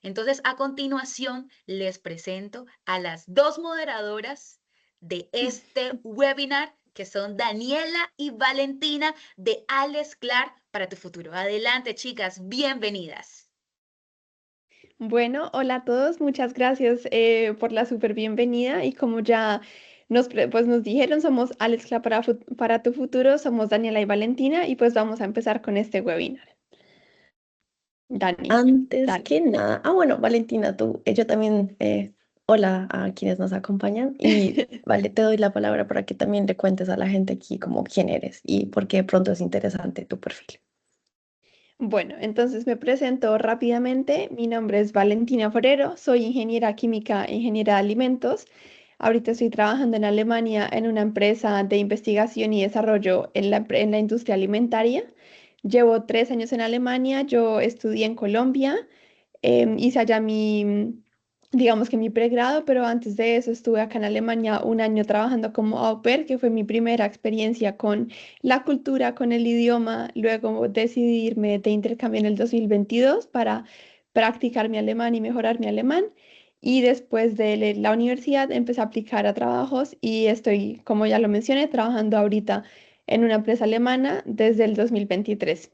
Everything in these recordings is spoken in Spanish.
Entonces, a continuación, les presento a las dos moderadoras de este webinar, que son Daniela y Valentina de Alex Clark para tu futuro. Adelante, chicas, bienvenidas. Bueno, hola a todos, muchas gracias por la súper bienvenida y como ya pues nos dijeron, somos Alex Cla para tu futuro, somos Daniela y Valentina y pues vamos a empezar con este webinar. Dani, Antes dale. que nada, bueno, Valentina, yo también, hola a quienes nos acompañan y vale, te doy la palabra para que también le cuentes a la gente aquí como quién eres y por qué de pronto es interesante tu perfil. Bueno, entonces me presento rápidamente. Mi nombre es Valentina Forero, soy ingeniera química, ingeniera de alimentos. Ahorita estoy trabajando en Alemania en una empresa de investigación y desarrollo en la industria alimentaria. Llevo 3 años en Alemania, yo estudié en Colombia, hice allá digamos que mi pregrado, pero antes de eso estuve acá en Alemania un año trabajando como au pair, que fue mi primera experiencia con la cultura, con el idioma. Luego decidí irme de intercambio en el 2022 para practicar mi alemán y mejorar mi alemán. Y después de la universidad empecé a aplicar a trabajos y estoy, como ya lo mencioné, trabajando ahorita en una empresa alemana desde el 2023.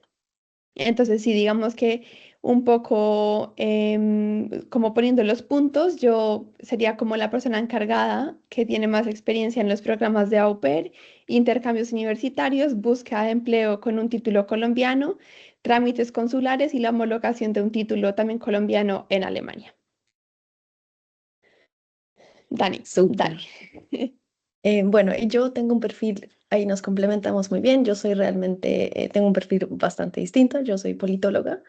Entonces, sí, digamos que un poco como poniendo los puntos, yo sería como la persona encargada que tiene más experiencia en los programas de au pair, intercambios universitarios, búsqueda de empleo con un título colombiano, trámites consulares y la homologación de un título también colombiano en Alemania. Dani, dale. Súper. Bueno, y yo tengo un perfil, ahí nos complementamos muy bien, yo soy realmente, tengo un perfil bastante distinto, yo soy politóloga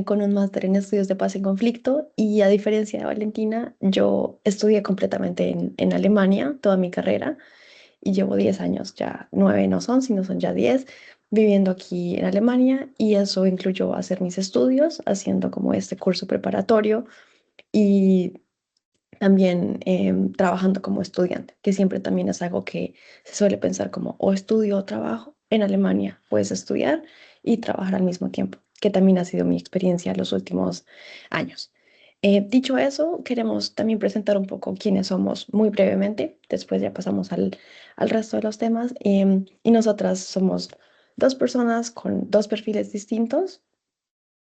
con un máster en estudios de paz y conflicto y a diferencia de Valentina, yo estudié completamente en Alemania toda mi carrera y llevo 10 años, ya 9 no son, sino son ya 10 viviendo aquí en Alemania y eso incluyó hacer mis estudios, haciendo como este curso preparatorio y también trabajando como estudiante, que siempre también es algo que se suele pensar como o estudio o trabajo. En Alemania puedes estudiar y trabajar al mismo tiempo, que también ha sido mi experiencia los últimos años. Dicho eso, queremos también presentar un poco quiénes somos muy brevemente, después ya pasamos al resto de los temas. Y nosotras somos dos personas con dos perfiles distintos,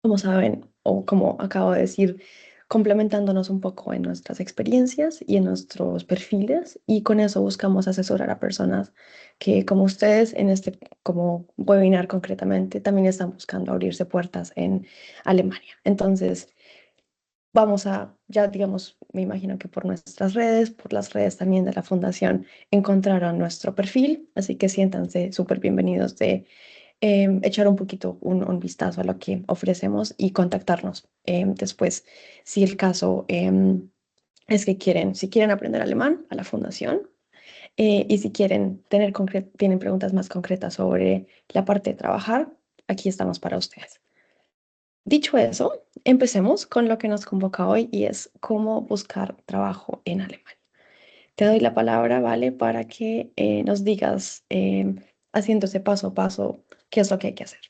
como saben, o como acabo de decir, complementándonos un poco en nuestras experiencias y en nuestros perfiles, y con eso buscamos asesorar a personas que, como ustedes, en este como webinar concretamente, también están buscando abrirse puertas en Alemania. Entonces, vamos a, ya digamos, me imagino que por nuestras redes, por las redes también de la Fundación, encontraron nuestro perfil, así que siéntanse súper bienvenidos de echar un poquito un vistazo a lo que ofrecemos y contactarnos después, si el caso es que quieren, si quieren aprender alemán, a la fundación, y si quieren tienen preguntas más concretas sobre la parte de trabajar, aquí estamos para ustedes. Dicho eso, empecemos con lo que nos convoca hoy y es cómo buscar trabajo en Alemania. Te doy la palabra, ¿vale? Para que nos digas, haciéndose paso a paso, qué es lo que hay que hacer.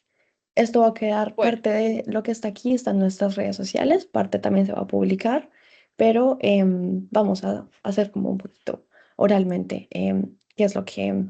Esto va a quedar Bueno. parte de lo que está aquí, está en nuestras redes sociales, parte también se va a publicar, pero vamos a hacer como un poquito oralmente qué es lo que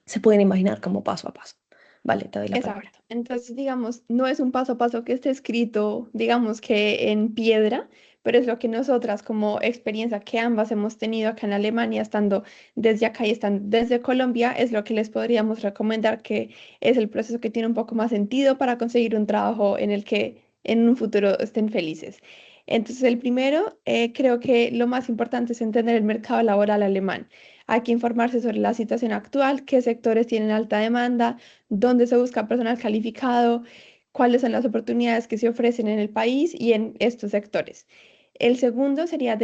se pueden imaginar como paso a paso. Vale, te doy la palabra. Exacto. Entonces, digamos, no es un paso a paso que esté escrito, digamos que en piedra, pero es lo que nosotras como experiencia que ambas hemos tenido acá en Alemania, estando desde acá y estando desde Colombia, es lo que les podríamos recomendar que es el proceso que tiene un poco más sentido para conseguir un trabajo en el que en un futuro estén felices. Entonces, el primero, creo que lo más importante es entender el mercado laboral alemán. Hay que informarse sobre la situación actual, qué sectores tienen alta demanda, dónde se busca personal calificado, cuáles son las oportunidades que se ofrecen en el país y en estos sectores. El segundo sería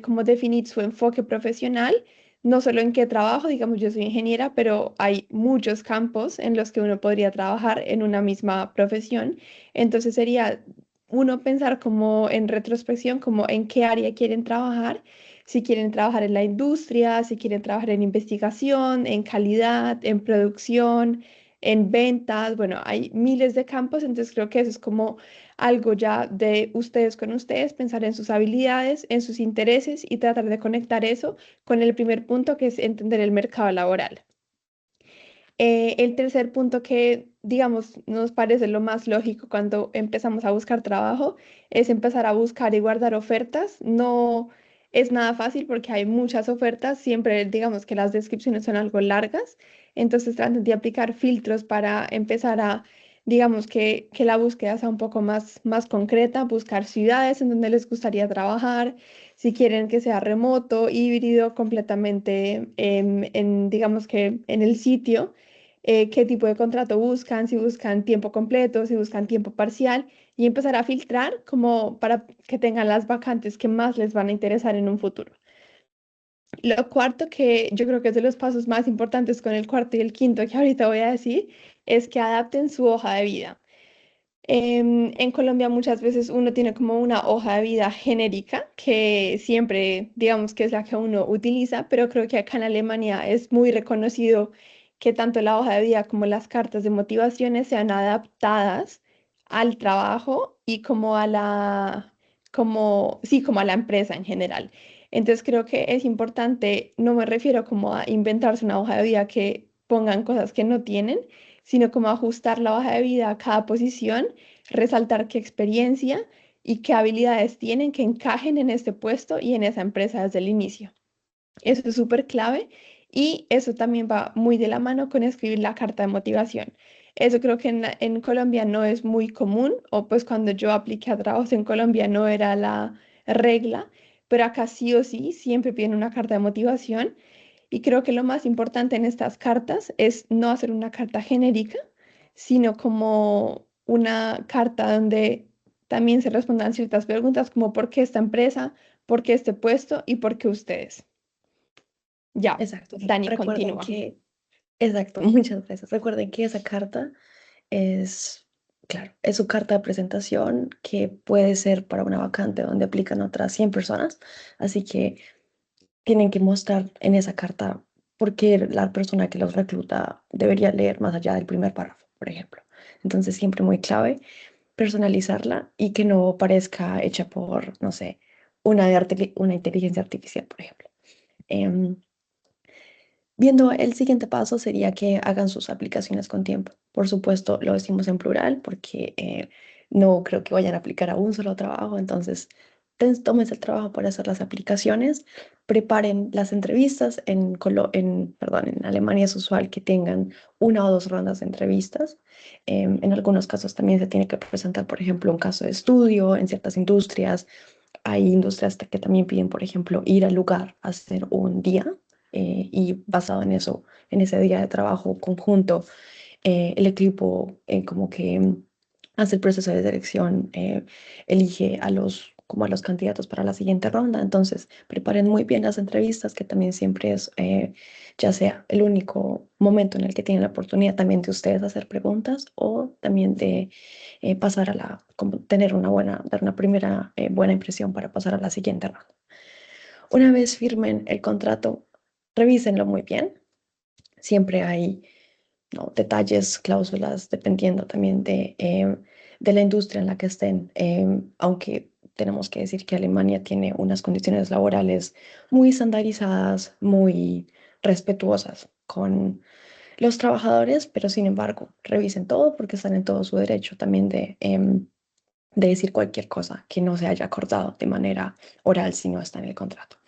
como definir su enfoque profesional, no solo en qué trabajo, digamos, yo soy ingeniera, pero hay muchos campos en los que uno podría trabajar en una misma profesión. Entonces sería uno pensar como en retrospección, como en qué área quieren trabajar, si quieren trabajar en la industria, si quieren trabajar en investigación, en calidad, en producción, en ventas, bueno, hay miles de campos, entonces creo que eso es como algo ya de ustedes con ustedes, pensar en sus habilidades, en sus intereses y tratar de conectar eso con el primer punto que es entender el mercado laboral. El tercer punto que, digamos, nos parece lo más lógico cuando empezamos a buscar trabajo es empezar a buscar y guardar ofertas. No es nada fácil porque hay muchas ofertas, siempre digamos que las descripciones son algo largas, entonces traten de aplicar filtros para empezar a, digamos, que la búsqueda sea un poco más concreta, buscar ciudades en donde les gustaría trabajar, si quieren que sea remoto, híbrido, completamente digamos que en el sitio qué tipo de contrato buscan, si buscan tiempo completo, si buscan tiempo parcial y empezar a filtrar como para que tengan las vacantes que más les van a interesar en un futuro. Lo cuarto que yo creo que es de los pasos más importantes con el cuarto y el quinto que ahorita voy a decir es que adapten su hoja de vida. En Colombia muchas veces uno tiene como una hoja de vida genérica que siempre digamos que es la que uno utiliza, pero creo que acá en Alemania es muy reconocido que tanto la hoja de vida como las cartas de motivaciones sean adaptadas al trabajo y como a sí, como a la empresa en general. Entonces creo que es importante, no me refiero como a inventarse una hoja de vida que pongan cosas que no tienen, sino como ajustar la hoja de vida a cada posición, resaltar qué experiencia y qué habilidades tienen que encajen en este puesto y en esa empresa desde el inicio. Eso es súper clave y eso también va muy de la mano con escribir la carta de motivación. Eso creo que en Colombia no es muy común, o pues cuando yo apliqué a trabajos en Colombia no era la regla, pero acá sí o sí siempre piden una carta de motivación y creo que lo más importante en estas cartas es no hacer una carta genérica, sino como una carta donde también se respondan ciertas preguntas como por qué esta empresa, por qué este puesto y por qué ustedes. Ya, Exacto. Dani, Recuerden continúa. que, exacto, muchas gracias. Recuerden que esa carta es, claro, es su carta de presentación que puede ser para una vacante donde aplican otras 100 personas. Así que tienen que mostrar en esa carta por qué la persona que los recluta debería leer más allá del primer párrafo, por ejemplo. Entonces, siempre muy clave personalizarla y que no parezca hecha por, no sé, una inteligencia artificial, por ejemplo. Em, Viendo el siguiente paso sería que hagan sus aplicaciones con tiempo. Por supuesto, lo decimos en plural porque no creo que vayan a aplicar a un solo trabajo. Entonces, tómense el trabajo para hacer las aplicaciones, preparen las entrevistas. Perdón, en Alemania es usual que tengan una o dos rondas de entrevistas. En algunos casos también se tiene que presentar, por ejemplo, un caso de estudio en ciertas industrias. Hay industrias que también piden, por ejemplo, ir al lugar a hacer un día y basado en eso, en ese día de trabajo conjunto, el equipo como que hace el proceso de selección, elige como a los candidatos para la siguiente ronda. Entonces, preparen muy bien las entrevistas, que también siempre es, ya sea el único momento en el que tienen la oportunidad también de ustedes hacer preguntas o también de pasar como tener dar una primera buena impresión para pasar a la siguiente ronda. Una vez firmen el contrato, revísenlo muy bien. Siempre hay, ¿no?, detalles, cláusulas, dependiendo también de la industria en la que estén. Aunque tenemos que decir que Alemania tiene unas condiciones laborales muy estandarizadas, muy respetuosas con los trabajadores, pero sin embargo, revisen todo porque están en todo su derecho también de decir cualquier cosa que no se haya acordado de manera oral si no está en el contrato.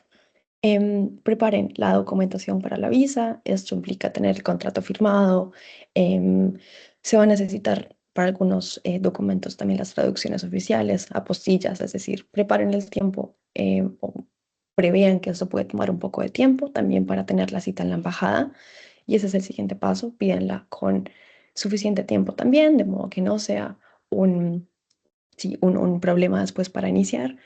Preparen la documentación para la visa. Esto implica tener el contrato firmado. em, Se va a necesitar para algunos documentos también las traducciones oficiales, apostillas, es decir, preparen el tiempo o prevean que esto puede tomar un poco de tiempo también para tener la cita en la embajada. Y ese es el siguiente paso, pídanla con suficiente tiempo también, de modo que no sea un sí, un problema después para iniciar.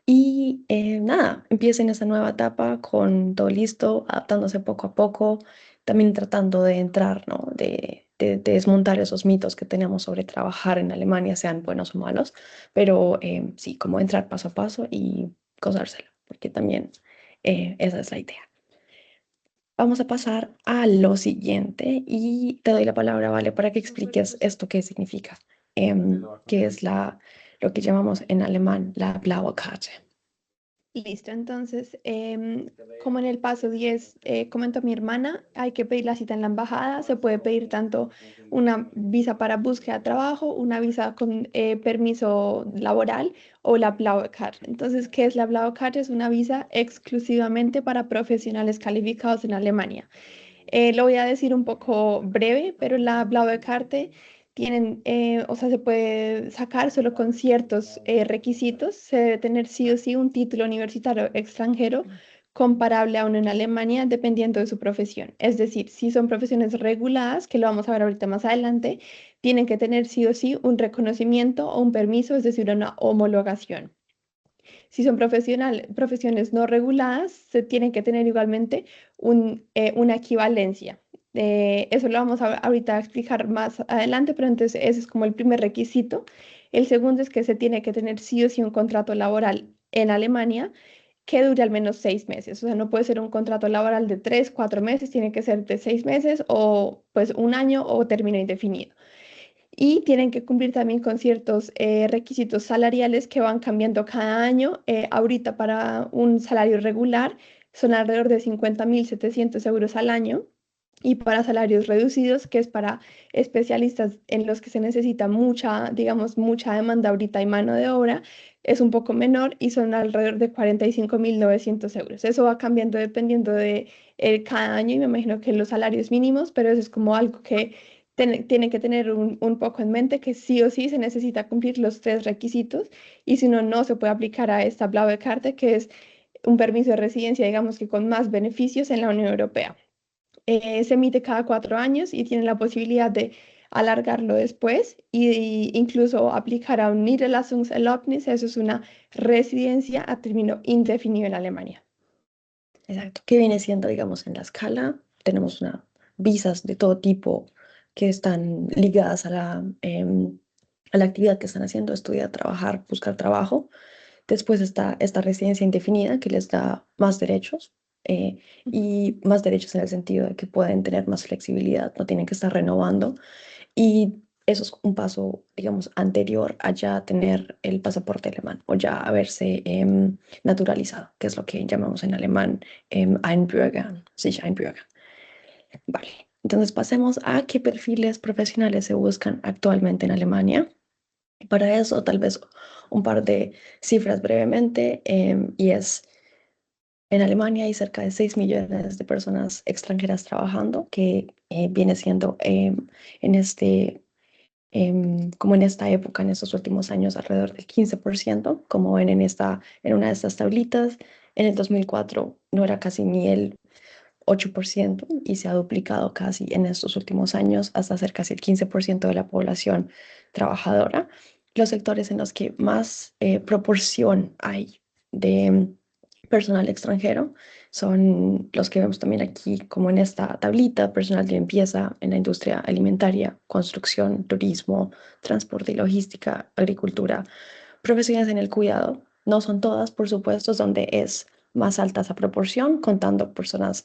Y nada, empiecen esa nueva etapa con todo listo, adaptándose poco a poco, también tratando de entrar, ¿no? De desmontar esos mitos que tenemos sobre trabajar en Alemania, sean buenos o malos, pero sí, como entrar paso a paso y gozárselo, porque también esa es la idea. Vamos a pasar a lo siguiente y te doy la palabra, Vale, para que expliques esto qué significa, que es lo que llamamos en alemán la blaue Karte. Listo, entonces, como en el paso 10 comentó mi hermana, hay que pedir la cita en la embajada. Se puede pedir tanto una visa para búsqueda de trabajo, una visa con permiso laboral o la Blaue Karte. Entonces, ¿qué es la Blaue Karte? Es una visa exclusivamente para profesionales calificados en Alemania. Lo voy a decir un poco breve, pero la Blaue Karte tienen, o sea, se puede sacar solo con ciertos requisitos. Se debe tener sí o sí un título universitario extranjero comparable a uno en Alemania, dependiendo de su profesión. Es decir, si son profesiones reguladas, que lo vamos a ver ahorita más adelante, tienen que tener sí o sí un reconocimiento o un permiso, es decir, una homologación. Si son profesiones no reguladas, se tienen que tener igualmente una equivalencia. Eso lo vamos a, ahorita a explicar más adelante, pero entonces ese es como el primer requisito. El segundo es que se tiene que tener sí o sí un contrato laboral en Alemania que dure al menos 6 meses. O sea, no puede ser un contrato laboral de 3, 4 meses, tiene que ser de 6 meses o pues un año o término indefinido y tienen que cumplir también con ciertos requisitos salariales que van cambiando cada año. Ahorita para un salario regular son alrededor de 50.700 euros al año y para salarios reducidos, que es para especialistas en los que se necesita mucha, digamos, mucha demanda ahorita y mano de obra, es un poco menor y son alrededor de 45.900 euros. Eso va cambiando dependiendo de cada año y me imagino que los salarios mínimos, pero eso es como algo que tiene que tener un poco en mente que sí o sí se necesita cumplir los tres requisitos y si no, no se puede aplicar a esta Blaue Karte, que es un permiso de residencia, digamos que con más beneficios en la Unión Europea. Se emite cada 4 años y tiene la posibilidad de alargarlo después e incluso aplicar a un Niederlassungserlaubnis, eso es una residencia a término indefinido en Alemania. Exacto. ¿Qué viene siendo, digamos, en la escala? Tenemos visas de todo tipo que están ligadas a la actividad que están haciendo, estudiar, trabajar, buscar trabajo. Después está esta residencia indefinida que les da más derechos y más derechos en el sentido de que pueden tener más flexibilidad, no tienen que estar renovando. Y eso es un paso, digamos, anterior a ya tener el pasaporte alemán o ya haberse naturalizado, que es lo que llamamos en alemán einbürgern, sich einbürgern. Vale, entonces pasemos a qué perfiles profesionales se buscan actualmente en Alemania. Para eso, tal vez un par de cifras brevemente, y es, en Alemania hay cerca de 6 millones de personas extranjeras trabajando, que viene siendo en como en esta época, en estos últimos años, alrededor del 15%, como ven en una de estas tablitas. En el 2004 no era casi ni el 8% y se ha duplicado casi en estos últimos años hasta ser casi el 15% de la población trabajadora. Los sectores en los que más proporción hay de personal extranjero son los que vemos también aquí, como en esta tablita: personal de limpieza en la industria alimentaria, construcción, turismo, transporte y logística, agricultura, profesiones en el cuidado. No son todas, por supuesto, es donde es más alta esa proporción, contando personas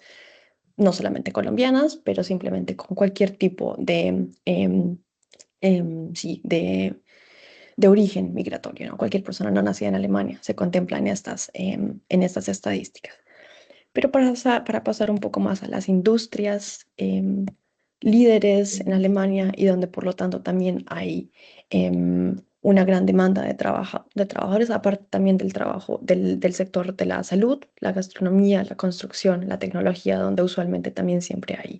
no solamente colombianas, pero simplemente con cualquier tipo sí, de origen migratorio, ¿no? Cualquier persona no nacida en Alemania se contempla en estas estadísticas. Pero para pasar un poco más a las industrias líderes en Alemania y donde por lo tanto también hay una gran demanda de trabajadores, aparte también del trabajo del sector de la salud, la gastronomía, la construcción, la tecnología, donde usualmente también siempre hay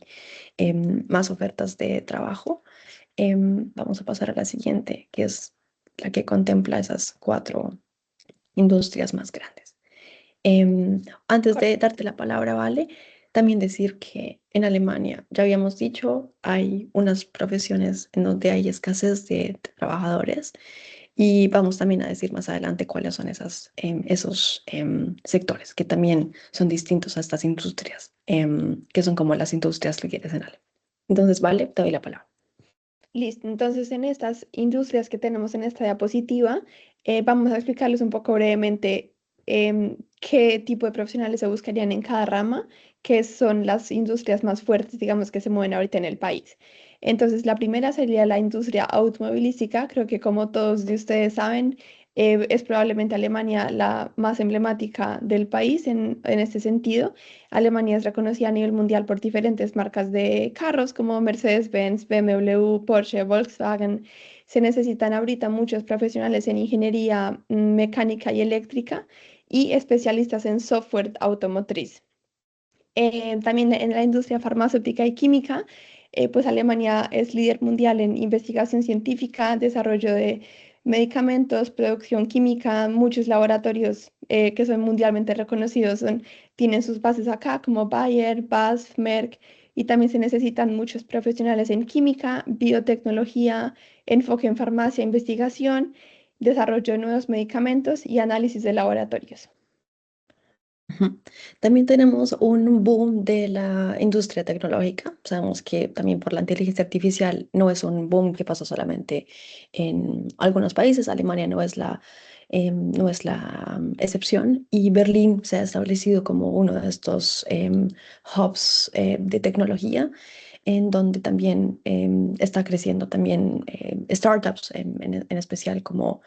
más ofertas de trabajo. Vamos a pasar a la siguiente, que es la que contempla esas 4 industrias más grandes. Antes de darte la palabra, Vale, también decir que en Alemania, ya habíamos dicho, hay unas profesiones en donde hay escasez de trabajadores y vamos también a decir más adelante cuáles son esos sectores que también son distintos a estas industrias, que son como las industrias líderes en Alemania. Entonces, Vale, te doy la palabra. Listo, entonces en estas industrias que tenemos en esta diapositiva, vamos a explicarles un poco brevemente qué tipo de profesionales se buscarían en cada rama, que son las industrias más fuertes, digamos, que se mueven ahorita en el país. Entonces, la primera sería la industria automovilística. Creo que como todos de ustedes saben, es probablemente Alemania la más emblemática del país en este sentido. Alemania es reconocida a nivel mundial por diferentes marcas de carros como Mercedes-Benz, BMW, Porsche, Volkswagen. Se necesitan ahorita muchos profesionales en ingeniería mecánica y eléctrica y especialistas en software automotriz. También en la industria farmacéutica y química, pues Alemania es líder mundial en investigación científica, desarrollo de medicamentos, producción química. Muchos laboratorios que son mundialmente reconocidos tienen sus bases acá, como Bayer, BASF, Merck, y también se necesitan muchos profesionales en química, biotecnología, enfoque en farmacia, investigación, desarrollo de nuevos medicamentos y análisis de laboratorios. Ujú. También tenemos un boom de la industria tecnológica. Sabemos que también por la inteligencia artificial no es un boom que pasó solamente en algunos países. Alemania no es la excepción. Y Berlín se ha establecido como uno de estos hubs de tecnología en donde también está creciendo también startups, en especial como,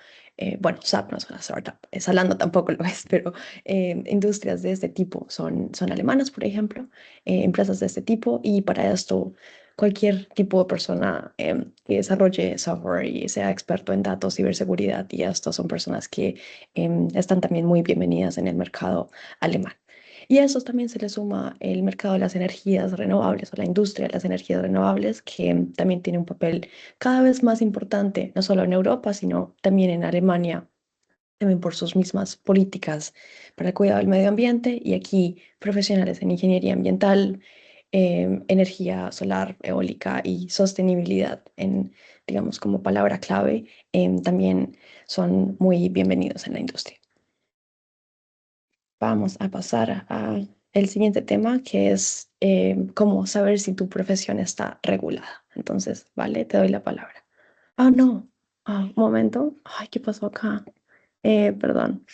bueno, SAP no es una startup, Zalando tampoco lo es, pero industrias de este tipo son alemanas, por ejemplo, empresas de este tipo, y para esto cualquier tipo de persona que desarrolle software y sea experto en datos, ciberseguridad, y estas son personas que están también muy bienvenidas en el mercado alemán. Y a eso también se le suma el mercado de las energías renovables o la industria de las energías renovables, que también tiene un papel cada vez más importante, no solo en Europa, sino también en Alemania, también por sus mismas políticas para el cuidado del medio ambiente. Y aquí profesionales en ingeniería ambiental, energía solar, eólica y sostenibilidad, digamos, como palabra clave, también son muy bienvenidos en la industria. Vamos a pasar a el siguiente tema, que es cómo saber si tu profesión está regulada. Entonces, vale, te doy la palabra. Ah, no. Ah, un momento. Ay, ¿qué pasó acá? Perdón.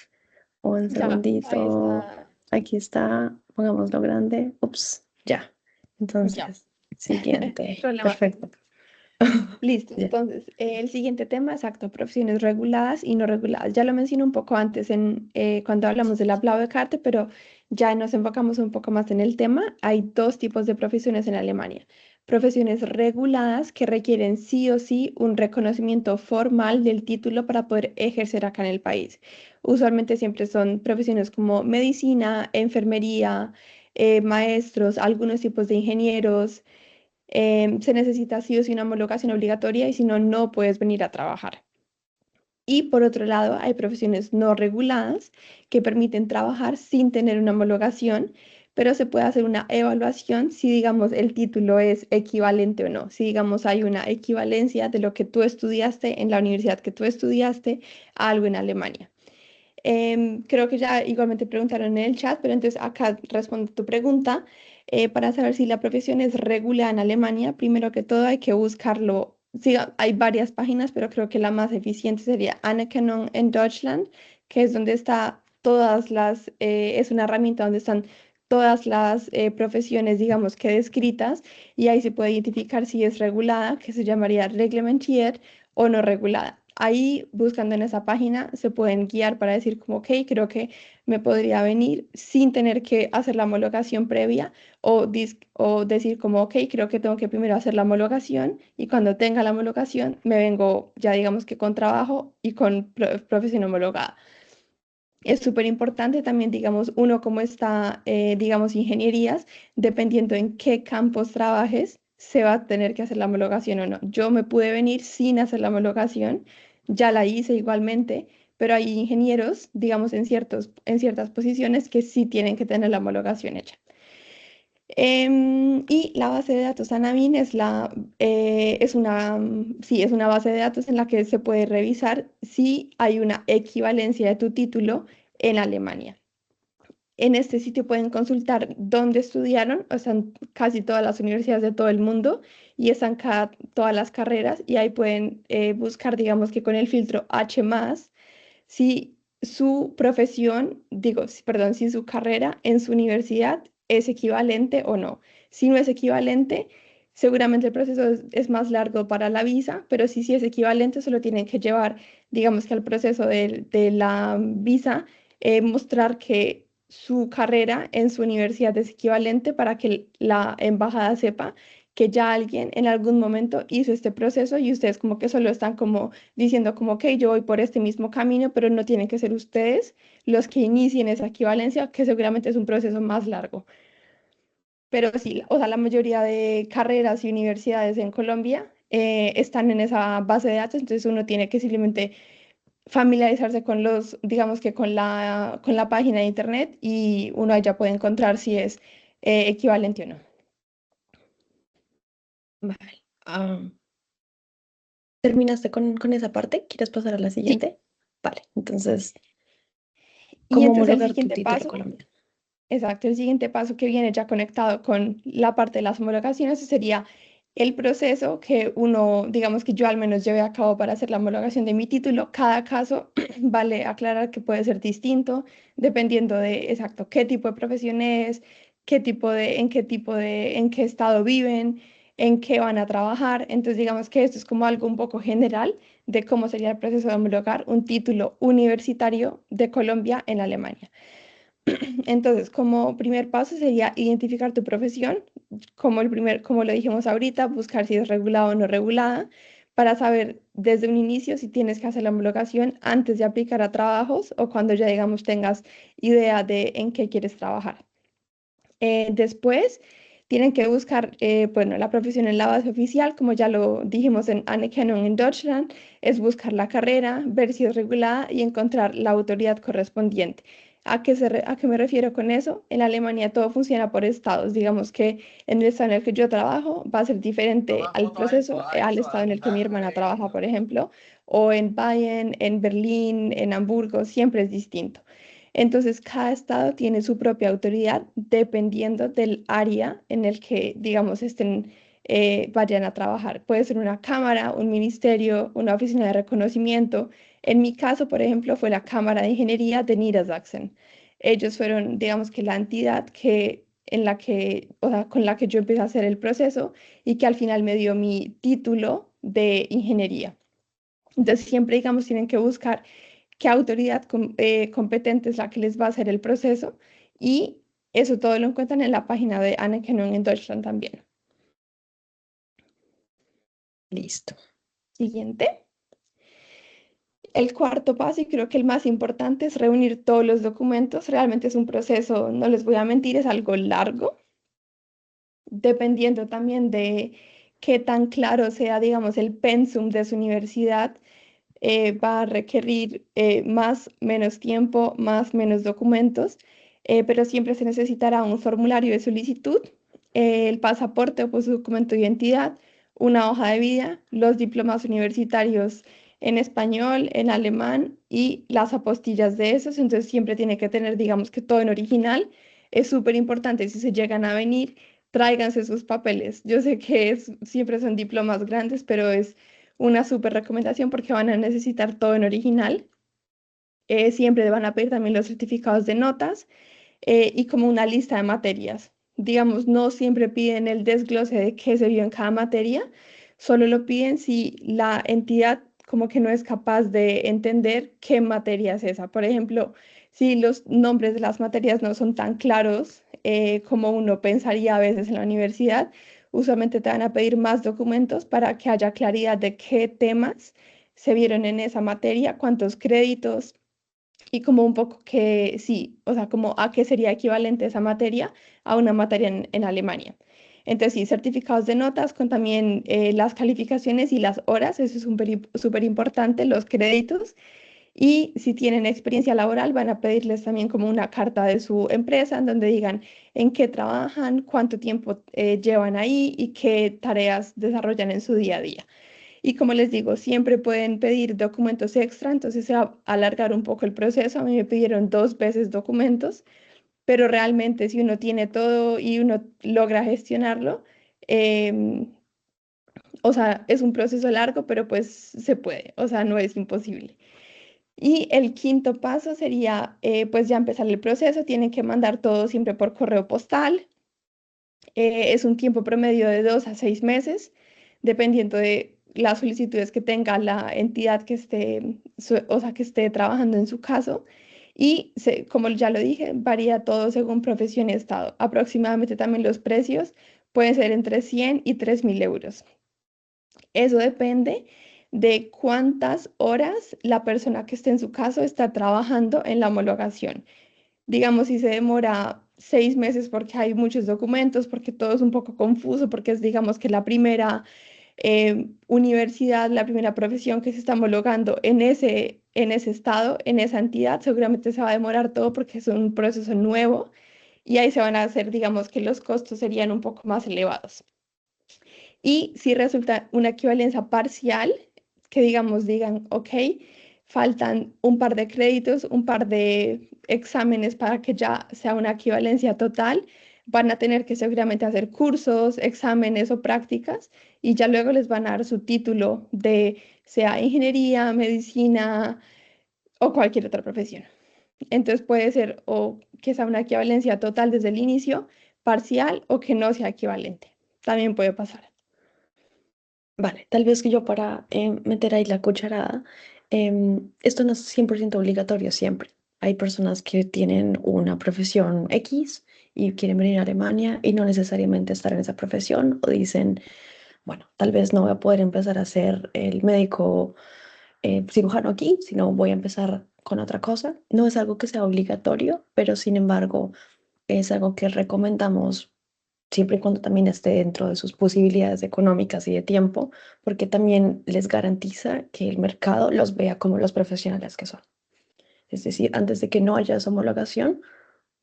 Un Ya, ahí segundito. está. Aquí está. Pongámoslo grande. Ups, ya. Ya. Entonces, siguiente. Problema. Perfecto. Listo, Ya. entonces el siguiente tema, exacto, profesiones reguladas y no reguladas. Ya lo mencioné un poco antes cuando hablamos del Blaue-Karte, pero ya nos enfocamos un poco más en el tema. Hay dos tipos de profesiones en Alemania. Profesiones reguladas que requieren sí o sí un reconocimiento formal del título para poder ejercer acá en el país. Usualmente siempre son profesiones como medicina, enfermería, maestros, algunos tipos de ingenieros. Se necesita sí o sí una homologación obligatoria y si no, no puedes venir a trabajar. Y por otro lado, hay profesiones no reguladas que permiten trabajar sin tener una homologación, pero se puede hacer una evaluación si, digamos, el título es equivalente o no. Si, digamos, hay una equivalencia de lo que tú estudiaste en la universidad que tú estudiaste a algo en Alemania. Creo que ya igualmente preguntaron en el chat, pero entonces acá respondo tu pregunta. Para saber si la profesión es regular en Alemania, primero que todo hay que buscarlo. Sí, hay varias páginas, pero creo que la más eficiente sería Anerkennung in Deutschland, que es donde está es una herramienta donde están todas las profesiones, digamos que descritas, y ahí se puede identificar si es regulada, que se llamaría reglementiert, o no regulada. Ahí, buscando en esa página, se pueden guiar para decir como, ok, creo que me podría venir sin tener que hacer la homologación previa o decir como, ok, creo que tengo que primero hacer la homologación y cuando tenga la homologación me vengo ya digamos que con trabajo y con profesión homologada. Es súper importante también, digamos, uno como está, digamos, ingenierías, dependiendo en qué campos trabajes, se va a tener que hacer la homologación o no. Yo me pude venir sin hacer la homologación, ya la hice igualmente, pero hay ingenieros, digamos, en ciertas posiciones que sí tienen que tener la homologación hecha. Y la base de datos Anavin es una base de datos en la que se puede revisar si hay una equivalencia de tu título en Alemania. En este sitio pueden consultar dónde estudiaron, o sea, en casi todas las universidades de todo el mundo y están todas las carreras y ahí pueden buscar, digamos que con el filtro H+, si su profesión, digo, perdón, si su carrera en su universidad es equivalente o no. Si no es equivalente, seguramente el proceso es más largo para la visa, pero si sí es equivalente, solo tienen que llevar, digamos que al proceso de la visa, mostrar que su carrera en su universidad es equivalente para que la embajada sepa que ya alguien en algún momento hizo este proceso y ustedes como que solo están como diciendo como, ok, yo voy por este mismo camino, pero no tienen que ser ustedes los que inicien esa equivalencia, que seguramente es un proceso más largo. Pero sí, o sea, la mayoría de carreras y universidades en Colombia están en esa base de datos, entonces uno tiene que simplemente familiarizarse con los, digamos que con la página de internet y uno allá puede encontrar si es equivalente o no. Vale. ¿Terminaste con esa parte? ¿Quieres pasar a la Sí, siguiente? Vale, entonces, y ¿cómo entonces el homologar tu siguiente título paso. colombiano? Exacto, el siguiente paso que viene ya conectado con la parte de las homologaciones sería el proceso que uno, digamos que yo al menos llevé a cabo para hacer la homologación de mi título. Cada caso vale aclarar que puede ser distinto dependiendo de exacto qué tipo de profesión es, en qué estado viven, en qué van a trabajar. Entonces, digamos que esto es como algo un poco general de cómo sería el proceso de homologar un título universitario de Colombia en Alemania. Entonces, como primer paso sería identificar tu profesión, como lo dijimos ahorita, buscar si es regulada o no regulada, para saber desde un inicio si tienes que hacer la homologación antes de aplicar a trabajos o cuando ya, digamos, tengas idea de en qué quieres trabajar. Después, tienen que buscar, bueno, la profesión en la base oficial, como ya lo dijimos en Anerkennung en Deutschland, es buscar la carrera, ver si es regulada y encontrar la autoridad correspondiente. ¿A qué me refiero con eso? En Alemania todo funciona por estados. Digamos que en el estado en el que yo trabajo va a ser diferente al proceso, al estado en el que mi hermana trabaja, por ejemplo, o en Bayern, en Berlín, en Hamburgo, siempre es distinto. Entonces, cada estado tiene su propia autoridad dependiendo del área en el que, digamos, vayan a trabajar. Puede ser una cámara, un ministerio, una oficina de reconocimiento. En mi caso, por ejemplo, fue la Cámara de Ingeniería de Niedersachsen. Ellos fueron, digamos, que la entidad o sea, con la que yo empecé a hacer el proceso y que al final me dio mi título de ingeniería. Entonces, siempre, digamos, tienen que buscar qué autoridad competente es la que les va a hacer el proceso y eso todo lo encuentran en la página de Anerkennung en Deutschland también. Listo. Siguiente. El cuarto paso, y creo que el más importante, es reunir todos los documentos. Realmente es un proceso, no les voy a mentir, es algo largo, dependiendo también de qué tan claro sea, digamos, el pensum de su universidad. Va a requerir más, menos tiempo, más, menos documentos, pero siempre se necesitará un formulario de solicitud, el pasaporte o pues, su documento de identidad, una hoja de vida, los diplomas universitarios en español, en alemán y las apostillas de esos. Entonces siempre tiene que tener, digamos que todo en original. Es súper importante si se llegan a venir, tráiganse sus papeles. Yo sé que siempre son diplomas grandes, pero es una súper recomendación porque van a necesitar todo en original. Siempre van a pedir también los certificados de notas y como una lista de materias. Digamos, no siempre piden el desglose de qué se vio en cada materia, solo lo piden si la entidad como que no es capaz de entender qué materia es esa. Por ejemplo, si los nombres de las materias no son tan claros como uno pensaría a veces en la universidad, usualmente te van a pedir más documentos para que haya claridad de qué temas se vieron en esa materia, cuántos créditos y como un poco que sí, o sea, como a qué sería equivalente esa materia a una materia en Alemania. Entonces, sí, certificados de notas con también las calificaciones y las horas, eso es súper importante, los créditos. Y si tienen experiencia laboral, van a pedirles también como una carta de su empresa en donde digan en qué trabajan, cuánto tiempo llevan ahí y qué tareas desarrollan en su día a día. Y como les digo, siempre pueden pedir documentos extra, entonces se va a alargar un poco el proceso. A mí me pidieron 2 veces documentos, pero realmente si uno tiene todo y uno logra gestionarlo, em, o sea, es un proceso largo, pero pues se puede, o sea, no es imposible. Y el quinto paso sería, pues ya empezar el proceso. Tienen que mandar todo siempre por correo postal. Es un tiempo promedio de 2 a 6 meses, dependiendo de las solicitudes que tenga la entidad que esté, o sea, que esté trabajando en su caso. Y como ya lo dije, varía todo según profesión y estado. Aproximadamente también los precios pueden ser entre 100 y 3.000 euros. Eso depende de cuántas horas la persona que esté en su caso está trabajando en la homologación. Digamos, si se demora 6 meses porque hay muchos documentos, porque todo es un poco confuso, porque es, digamos, que la primera universidad, la primera profesión que se está homologando en ese estado, en esa entidad, seguramente se va a demorar todo porque es un proceso nuevo y ahí se van a hacer, digamos, que los costos serían un poco más elevados. Y si resulta una equivalencia parcial, que digamos, digan, ok, faltan un par de créditos, un par de exámenes para que ya sea una equivalencia total, van a tener que seguramente hacer cursos, exámenes o prácticas y ya luego les van a dar su título de sea ingeniería, medicina o cualquier otra profesión. Entonces puede ser o que sea una equivalencia total desde el inicio, parcial o que no sea equivalente. También puede pasar. Vale, tal vez que yo para meter ahí la cucharada, esto no es 100% obligatorio siempre. Hay personas que tienen una profesión X y quieren venir a Alemania y no necesariamente estar en esa profesión o dicen, bueno, tal vez no voy a poder empezar a ser el médico cirujano aquí, sino voy a empezar con otra cosa. No es algo que sea obligatorio, pero sin embargo es algo que recomendamos siempre y cuando también esté dentro de sus posibilidades económicas y de tiempo, porque también les garantiza que el mercado los vea como los profesionales que son. Es decir, antes de que no haya esa homologación,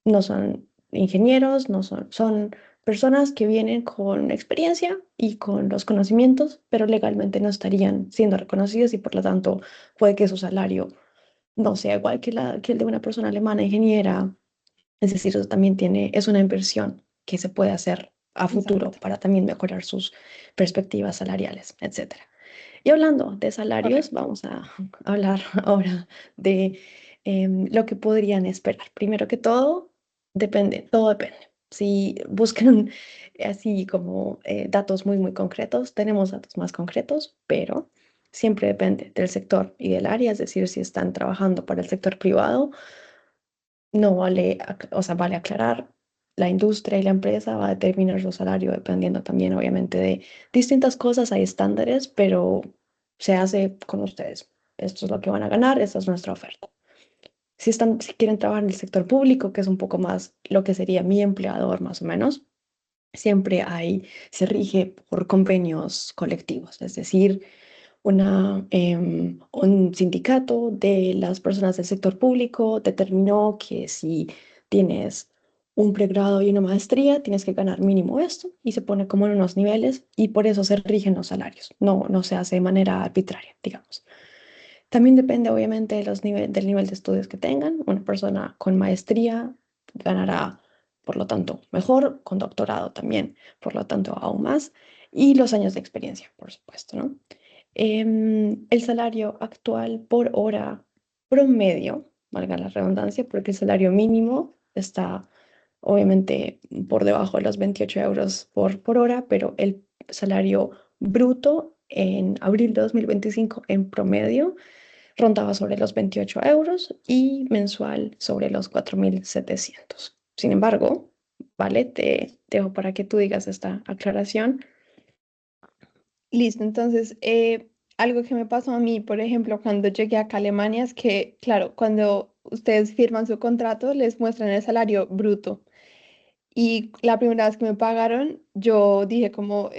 no son ingenieros, son personas que vienen con experiencia y con los conocimientos, pero legalmente no estarían siendo reconocidos y por lo tanto puede que su salario no sea igual que el de una persona alemana ingeniera. Es decir, eso también es una inversión que se puede hacer a futuro Exacto. para también mejorar sus perspectivas salariales, etcétera. Y hablando de salarios, Correcto. vamos a hablar ahora de lo que podrían esperar. Primero que todo depende. Si buscan así como datos muy, muy concretos, tenemos datos más concretos, pero siempre depende del sector y del área, es decir, si están trabajando para el sector privado no vale, o sea, vale aclarar, la industria y la empresa va a determinar su salario dependiendo también, obviamente, de distintas cosas. Hay estándares, pero se hace con ustedes. Esto es lo que van a ganar, esta es nuestra oferta. Si quieren trabajar en el sector público, que es un poco más lo que sería mi empleador, más o menos, siempre se rige por convenios colectivos, es decir, un sindicato de las personas del sector público determinó que si tienes un pregrado y una maestría, tienes que ganar mínimo esto y se pone como en unos niveles y por eso se rigen los salarios. No, no se hace de manera arbitraria, digamos. También depende obviamente de del nivel de estudios que tengan. Una persona con maestría ganará, por lo tanto, mejor, con doctorado también, por lo tanto, aún más, y los años de experiencia, por supuesto, ¿no? El salario actual por hora promedio, valga la redundancia, porque el salario mínimo está obviamente por debajo de los 28 euros por hora, pero el salario bruto en abril de 2025 en promedio rondaba sobre los 28 euros y mensual sobre los 4.700. Sin embargo, vale, te dejo para que tú digas esta aclaración. Listo, entonces, algo que me pasó a mí, por ejemplo, cuando llegué acá a Alemania es que, claro, cuando ustedes firman su contrato, les muestran el salario bruto. Y la primera vez que me pagaron, yo dije como,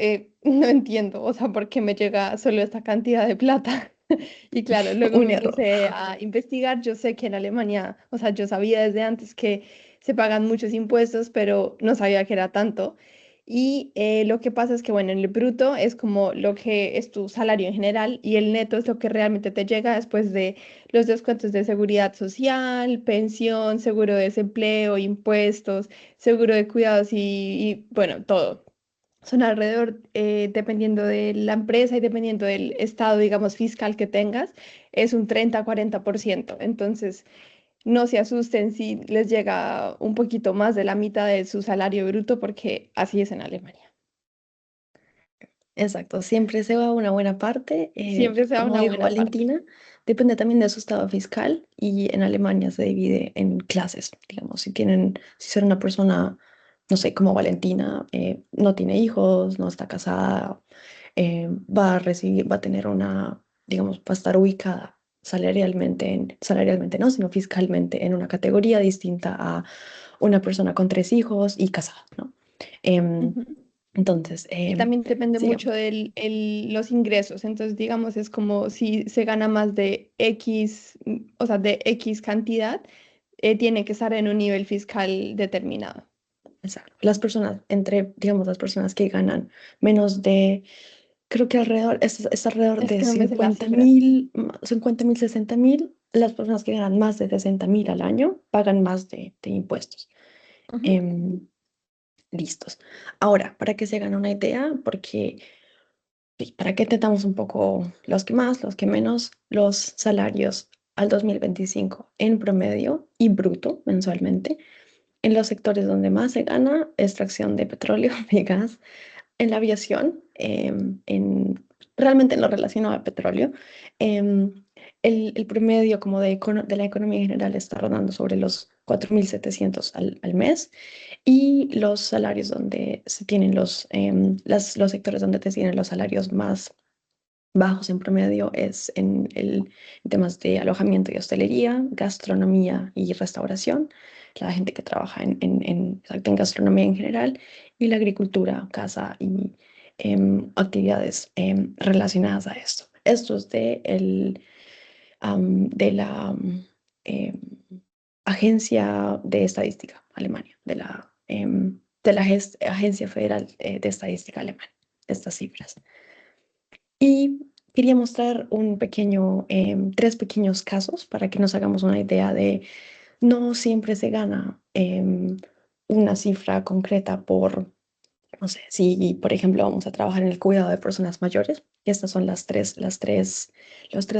no entiendo, o sea, ¿por qué me llega solo esta cantidad de plata? Y claro, luego Un me error. puse a investigar. Yo sé que en Alemania, o sea, yo sabía desde antes que se pagan muchos impuestos, pero no sabía que era tanto. Y lo que pasa es que, bueno, en el bruto es como lo que es tu salario en general y el neto es lo que realmente te llega después de los descuentos de seguridad social, pensión, seguro de desempleo, impuestos, seguro de cuidados y, bueno, todo. son alrededor, dependiendo de la empresa y dependiendo del estado, digamos, fiscal que tengas, es un 30 a 40%. Entonces, no se asusten si les llega un poquito más de la mitad de su salario bruto, porque así es en Alemania. Exacto, siempre se va una buena parte. Siempre se da Como una dijo buena parte. Valentina, depende también de su estado fiscal y en Alemania se divide en clases. Digamos, si son una persona, no sé, como Valentina, no tiene hijos, no está casada, va a tener digamos, va a estar ubicada salarialmente, salarialmente no, sino fiscalmente en una categoría distinta a una persona con 3 hijos y casada, ¿no? Em, Ujú. entonces, Y también depende mucho sigamos. de los ingresos. Entonces, digamos, es como si se gana más de X, o sea, de X cantidad, tiene que estar en un nivel fiscal determinado. Exacto. Digamos, las personas que ganan menos de, creo que es alrededor Es de que no me sé las 50 cifras. mil, 50.000, 60.000. Las personas que ganan más de 60.000 al año pagan más de impuestos. Ujú. Em, Listos. Ahora, para que se hagan una idea, porque sí, para que entendamos un poco los que más, los que menos, los salarios al 2025 en promedio y bruto mensualmente, en los sectores donde más se gana, extracción de petróleo, de gas, en la aviación, realmente en lo relacionado al petróleo, em, el promedio como de la economía en general está rodando sobre los 4.700 al mes y los salarios donde se tienen los sectores donde se tienen los salarios más bajos en promedio es en temas de alojamiento y hostelería, gastronomía y restauración, la gente que trabaja exacto, en gastronomía en general, y la agricultura, casa y actividades relacionadas a esto. Esto es de la em, Agencia de Estadística Alemania, de la Agencia Federal de Estadística Alemana, estas cifras. Y quería mostrar tres pequeños casos para que nos hagamos una idea de no siempre se gana una cifra concreta no sé, si por ejemplo vamos a trabajar en el cuidado de personas mayores, y estas son los tres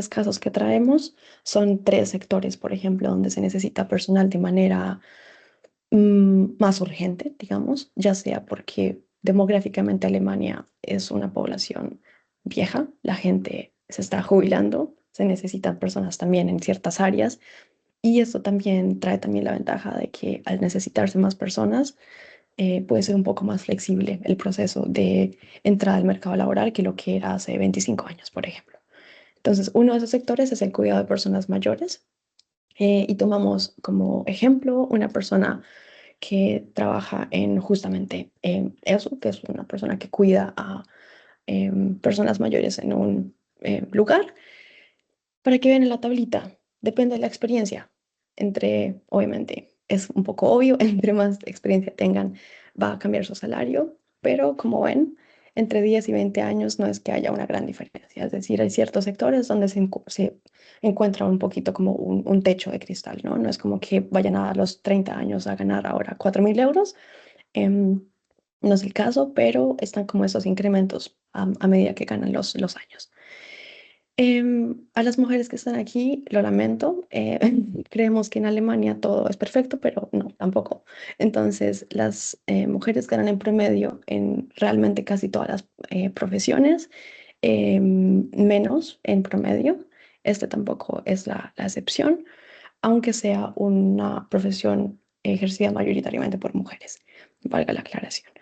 casos que traemos, son tres sectores, por ejemplo, donde se necesita personal de manera más urgente, digamos, ya sea porque demográficamente Alemania es una población vieja, la gente se está jubilando, se necesitan personas también en ciertas áreas y esto también trae también la ventaja de que al necesitarse más personas puede ser un poco más flexible el proceso de entrada al mercado laboral que lo que era hace 25 años, por ejemplo. Entonces, uno de esos sectores es el cuidado de personas mayores y tomamos como ejemplo una persona que trabaja en justamente eso, que es una persona que cuida a personas mayores en un lugar. Para que vean en la tablita, depende de la experiencia. Obviamente, es un poco obvio, entre más experiencia tengan, va a cambiar su salario, pero como ven, entre 10 y 20 años no es que haya una gran diferencia. Es decir, hay ciertos sectores donde se encuentra un poquito como un techo de cristal, ¿no? No es como que vayan a los 30 años a ganar ahora 4.000 euros. em, no es el caso, pero están como esos incrementos a medida que ganan los años. A las mujeres que están aquí, lo lamento, creemos que en Alemania todo es perfecto, pero no, tampoco. Entonces, las mujeres ganan en promedio en realmente casi todas las profesiones, menos en promedio. Este tampoco es la excepción, aunque sea una profesión ejercida mayoritariamente por mujeres, valga la aclaración.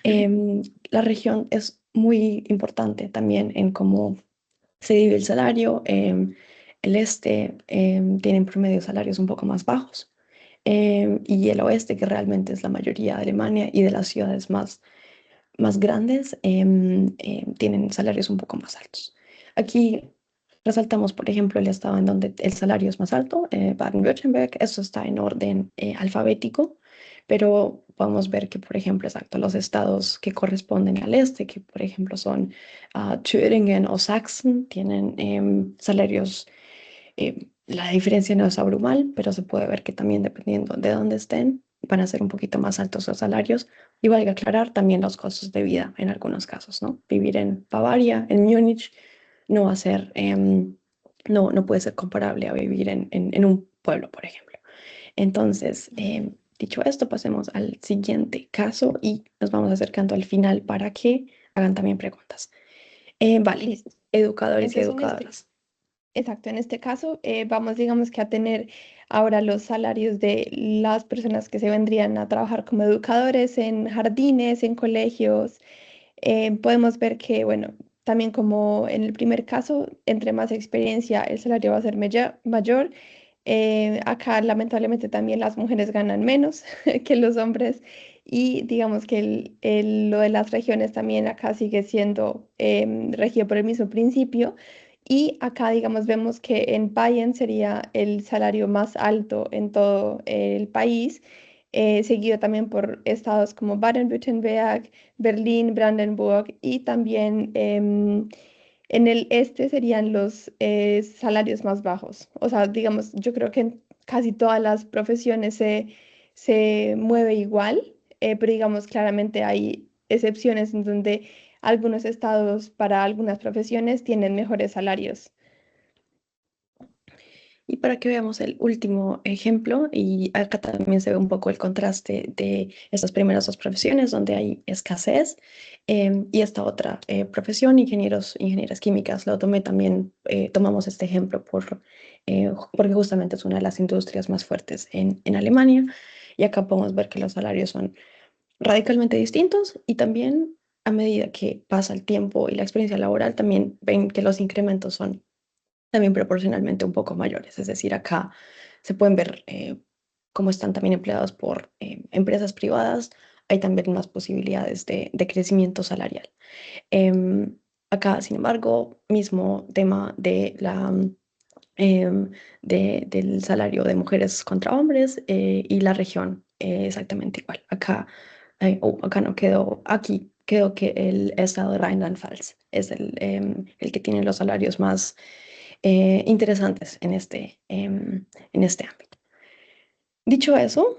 Em, la región es muy importante también en cómo se divide el salario. El este tiene en promedio salarios un poco más bajos y el oeste, que realmente es la mayoría de Alemania y de las ciudades más grandes, tienen salarios un poco más altos. Aquí resaltamos, por ejemplo, el estado en donde el salario es más alto, Baden-Württemberg. Eso está en orden alfabético, pero podemos ver que, por ejemplo, exacto, los estados que corresponden al este, que por ejemplo son Thüringen o Sachsen, tienen salarios, la diferencia no es abrumal, pero se puede ver que también dependiendo de dónde estén, van a ser un poquito más altos los salarios Y valga aclarar también los costos de vida en algunos casos, ¿no? Vivir en Bavaria, en Múnich, no va a ser, no puede ser comparable a vivir en un pueblo, por ejemplo. Entonces, dicho esto, pasemos al siguiente caso y nos vamos acercando al final para que hagan también preguntas. Vale, Listo. educadores y Entonces, en este, educadoras. exacto, en este caso, vamos, digamos que a tener ahora los salarios de las personas que se vendrían a trabajar como educadores en jardines, en colegios. Podemos ver que, bueno, también como en el primer caso, entre más experiencia, el salario va a ser mayor. Acá, lamentablemente, también las mujeres ganan menos que los hombres. Y digamos que lo de las regiones también acá sigue siendo regido por el mismo principio. Y acá, digamos, vemos que en Bayern sería el salario más alto en todo el país, seguido también por estados como Baden-Württemberg, Berlín, Brandenburg y también en el este serían los salarios más bajos. O sea, digamos, yo creo que en casi todas las profesiones se mueve igual, pero digamos, claramente hay excepciones en donde algunos estados para algunas profesiones tienen mejores salarios. Y para que veamos el último ejemplo, y acá también se ve un poco el contraste de estas primeras dos profesiones donde hay escasez y esta otra profesión, ingenieras químicas, lo tomé también, tomamos este ejemplo porque justamente es una de las industrias más fuertes en Alemania y acá podemos ver que los salarios son radicalmente distintos y también a medida que pasa el tiempo y la experiencia laboral, también ven que los incrementos son también proporcionalmente un poco mayores. Es decir, acá se pueden ver cómo están también empleados por empresas privadas. Hay también más posibilidades de crecimiento salarial. Em, Acá, sin embargo, mismo tema de del salario de mujeres contra hombres y la región exactamente igual. Acá, acá no quedó, aquí quedó que el estado de Rheinland-Pfalz es el que tiene los salarios más interesantes en este ámbito. Dicho eso,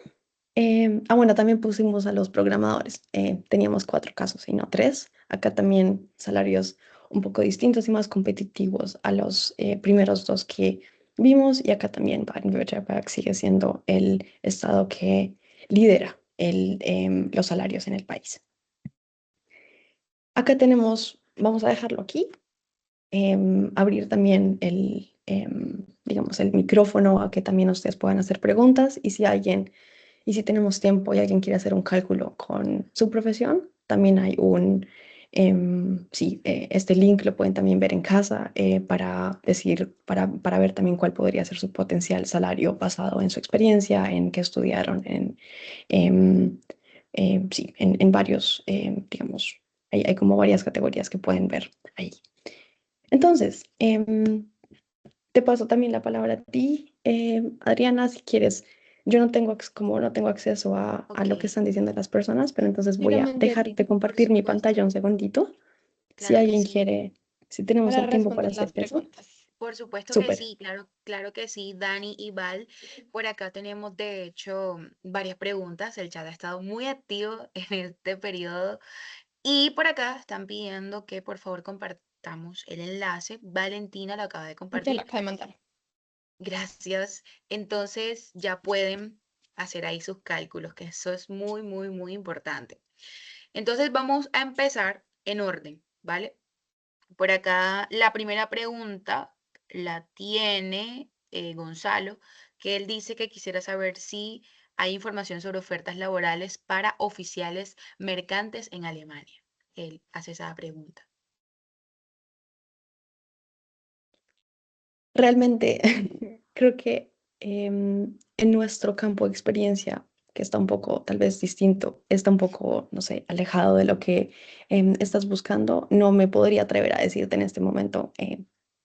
bueno, también pusimos a los programadores. Teníamos 4 casos y no 3. Acá también salarios un poco distintos y más competitivos a los primeros dos que vimos. Y acá también Baden-Württemberg sigue siendo el estado que lidera los salarios en el país. Acá tenemos, vamos a dejarlo aquí, abrir también digamos, el micrófono a que también ustedes puedan hacer preguntas y si tenemos tiempo y alguien quiere hacer un cálculo con su profesión, también hay sí, este link lo pueden también ver en casa para ver también cuál podría ser su potencial salario basado en su experiencia, en qué estudiaron, em, sí, en varios, digamos, hay como varias categorías que pueden ver ahí. Entonces, te paso también la palabra a ti, Adriana, si quieres. Yo no tengo, como no tengo acceso a Ok, lo que están diciendo las personas, pero entonces voy a Solamente a dejar ti, de por compartir mi supuesto, pantalla un segundito. Si claro que alguien sí. quiere, si tenemos para el tiempo para responder hacer las eso, preguntas. Por supuesto que súper. sí, claro, claro que sí, Dani y Val. Por acá tenemos de hecho varias preguntas. El chat ha estado muy activo en este periodo. Y por acá están pidiendo que por favor compartamos el enlace. Valentina lo acaba de Ya la compartir. acabo de mandar. Gracias. Entonces ya pueden hacer ahí sus cálculos, que eso es muy, muy, muy importante. Entonces vamos a empezar en orden, ¿vale? Por acá la primera pregunta la tiene Gonzalo, que él dice que quisiera saber si hay información sobre ofertas laborales para oficiales mercantes en Alemania. Él hace esa pregunta. Realmente creo que en nuestro campo de experiencia, que está un poco tal vez distinto, está un poco, no sé, alejado de lo que estás buscando, no me podría atrever a decirte en este momento,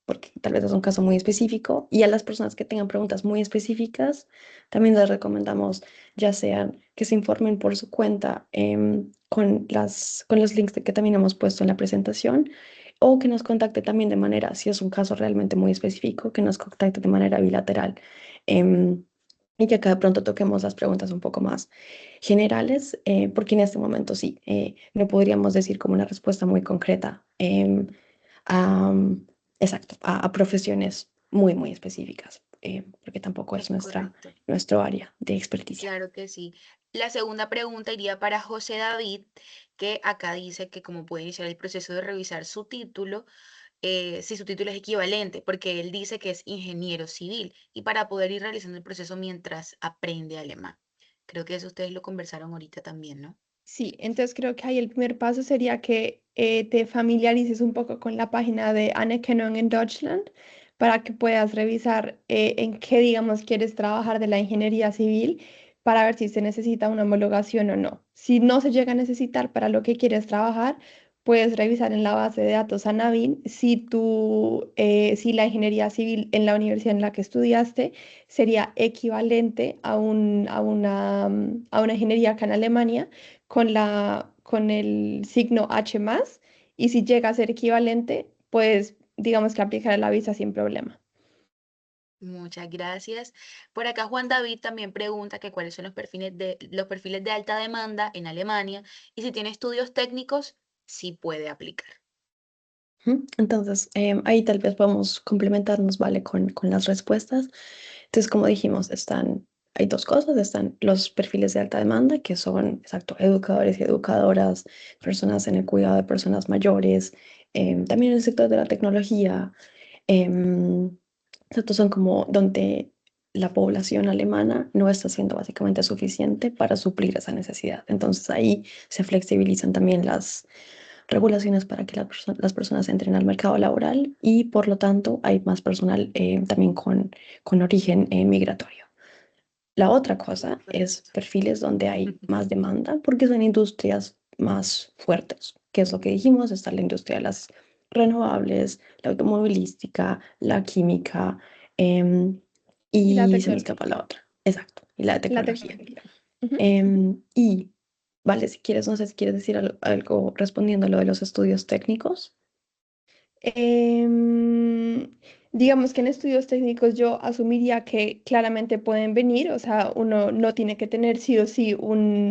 porque tal vez es un caso muy específico. Y a las personas que tengan preguntas muy específicas, también les recomendamos ya sean que se informen por su cuenta con los links que también hemos puesto en la presentación o que nos contacte también de manera, si es un caso realmente muy específico, que nos contacte de manera bilateral. Em, y que acá de pronto toquemos las preguntas un poco más generales, porque en este momento sí, no podríamos decir como una respuesta muy concreta a, exacto, a profesiones muy, muy específicas, porque tampoco es Es correcto. nuestro área de experticia. Claro que sí. La segunda pregunta iría para José David, que acá dice que como puede iniciar el proceso de revisar su título, si su título es equivalente, porque él dice que es ingeniero civil y para poder ir realizando el proceso mientras aprende alemán. Creo que eso ustedes lo conversaron ahorita también, ¿no? Sí, entonces creo que ahí el primer paso sería que te familiarices un poco con la página de Anerkennung in Deutschland para que puedas revisar en qué, digamos, quieres trabajar de la ingeniería civil para ver si se necesita una homologación o no. Si no se llega a necesitar para lo que quieres trabajar, puedes revisar en la base de datos Anavin si la ingeniería civil en la universidad en la que estudiaste sería equivalente a una ingeniería acá en Alemania con el signo H más, y si llega a ser equivalente, pues digamos que aplicar la visa sin problema. Muchas gracias. Por acá Juan David también pregunta que cuáles son los perfiles de alta demanda en Alemania y si tiene estudios técnicos, sí puede aplicar. Ujú. Entonces, ahí tal vez podemos complementarnos, ¿vale? Con las respuestas. Entonces, como dijimos, hay dos cosas, están los perfiles de alta demanda, que son, exacto, educadores y educadoras, personas en el cuidado de personas mayores, también en el sector de la tecnología. em, Estos son como donde la población alemana no está siendo básicamente suficiente para suplir esa necesidad. Entonces ahí se flexibilizan también las regulaciones para que las personas entren al mercado laboral y por lo tanto hay más personal también con origen migratorio. La otra cosa es Perfecto. perfiles donde hay más demanda porque son industrias más fuertes, que es lo que dijimos, está la industria de las renovables, la automovilística, la química Y la y se me escapa tecnología. la otra. Exacto, y la de La tecnología. tecnología. Ujú. Y, vale, si quieres, no sé si quieres decir algo respondiendo a lo de los estudios técnicos. Em, digamos que en estudios técnicos yo asumiría que claramente pueden venir, o sea, uno no tiene que tener sí o sí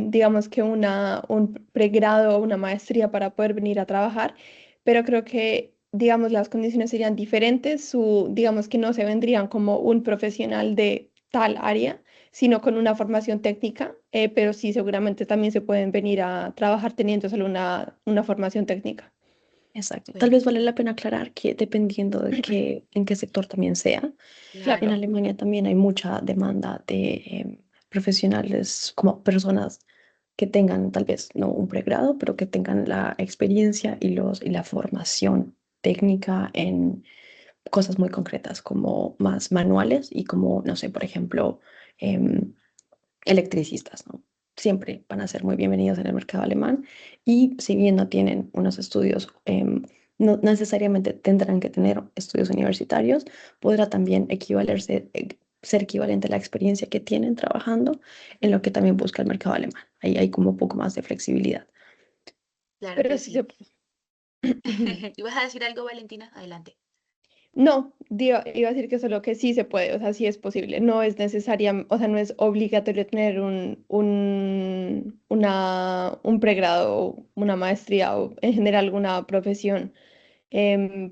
digamos que un pregrado o una maestría para poder venir a trabajar, pero creo que, digamos, las condiciones serían diferentes, digamos que no se vendrían como un profesional de tal área, sino con una formación técnica, pero sí seguramente también se pueden venir a trabajar teniendo solo una formación técnica. Exacto. Tal vez vale Perfecto. la pena aclarar que dependiendo de en qué sector también sea, en Claro. Claro. Alemania también hay mucha demanda de profesionales como personas que tengan tal vez no un pregrado, pero que tengan la experiencia y la formación técnica en cosas muy concretas como más manuales y como, no sé, por ejemplo, em, electricistas, ¿no? Siempre van a ser muy bienvenidos en el mercado alemán y si bien no tienen unos estudios, no necesariamente tendrán que tener estudios universitarios, podrá también ser equivalente a la experiencia que tienen trabajando en lo que también busca el mercado alemán. Ahí hay como un poco más de flexibilidad. Claro Pero que sí sí. se puede. ¿Ibas a decir algo, Valentina? Adelante. No, iba a decir que solo que sí se puede, o sea, sí es posible. No es necesaria, o sea, no es obligatorio tener un pregrado, o una maestría o en general alguna profesión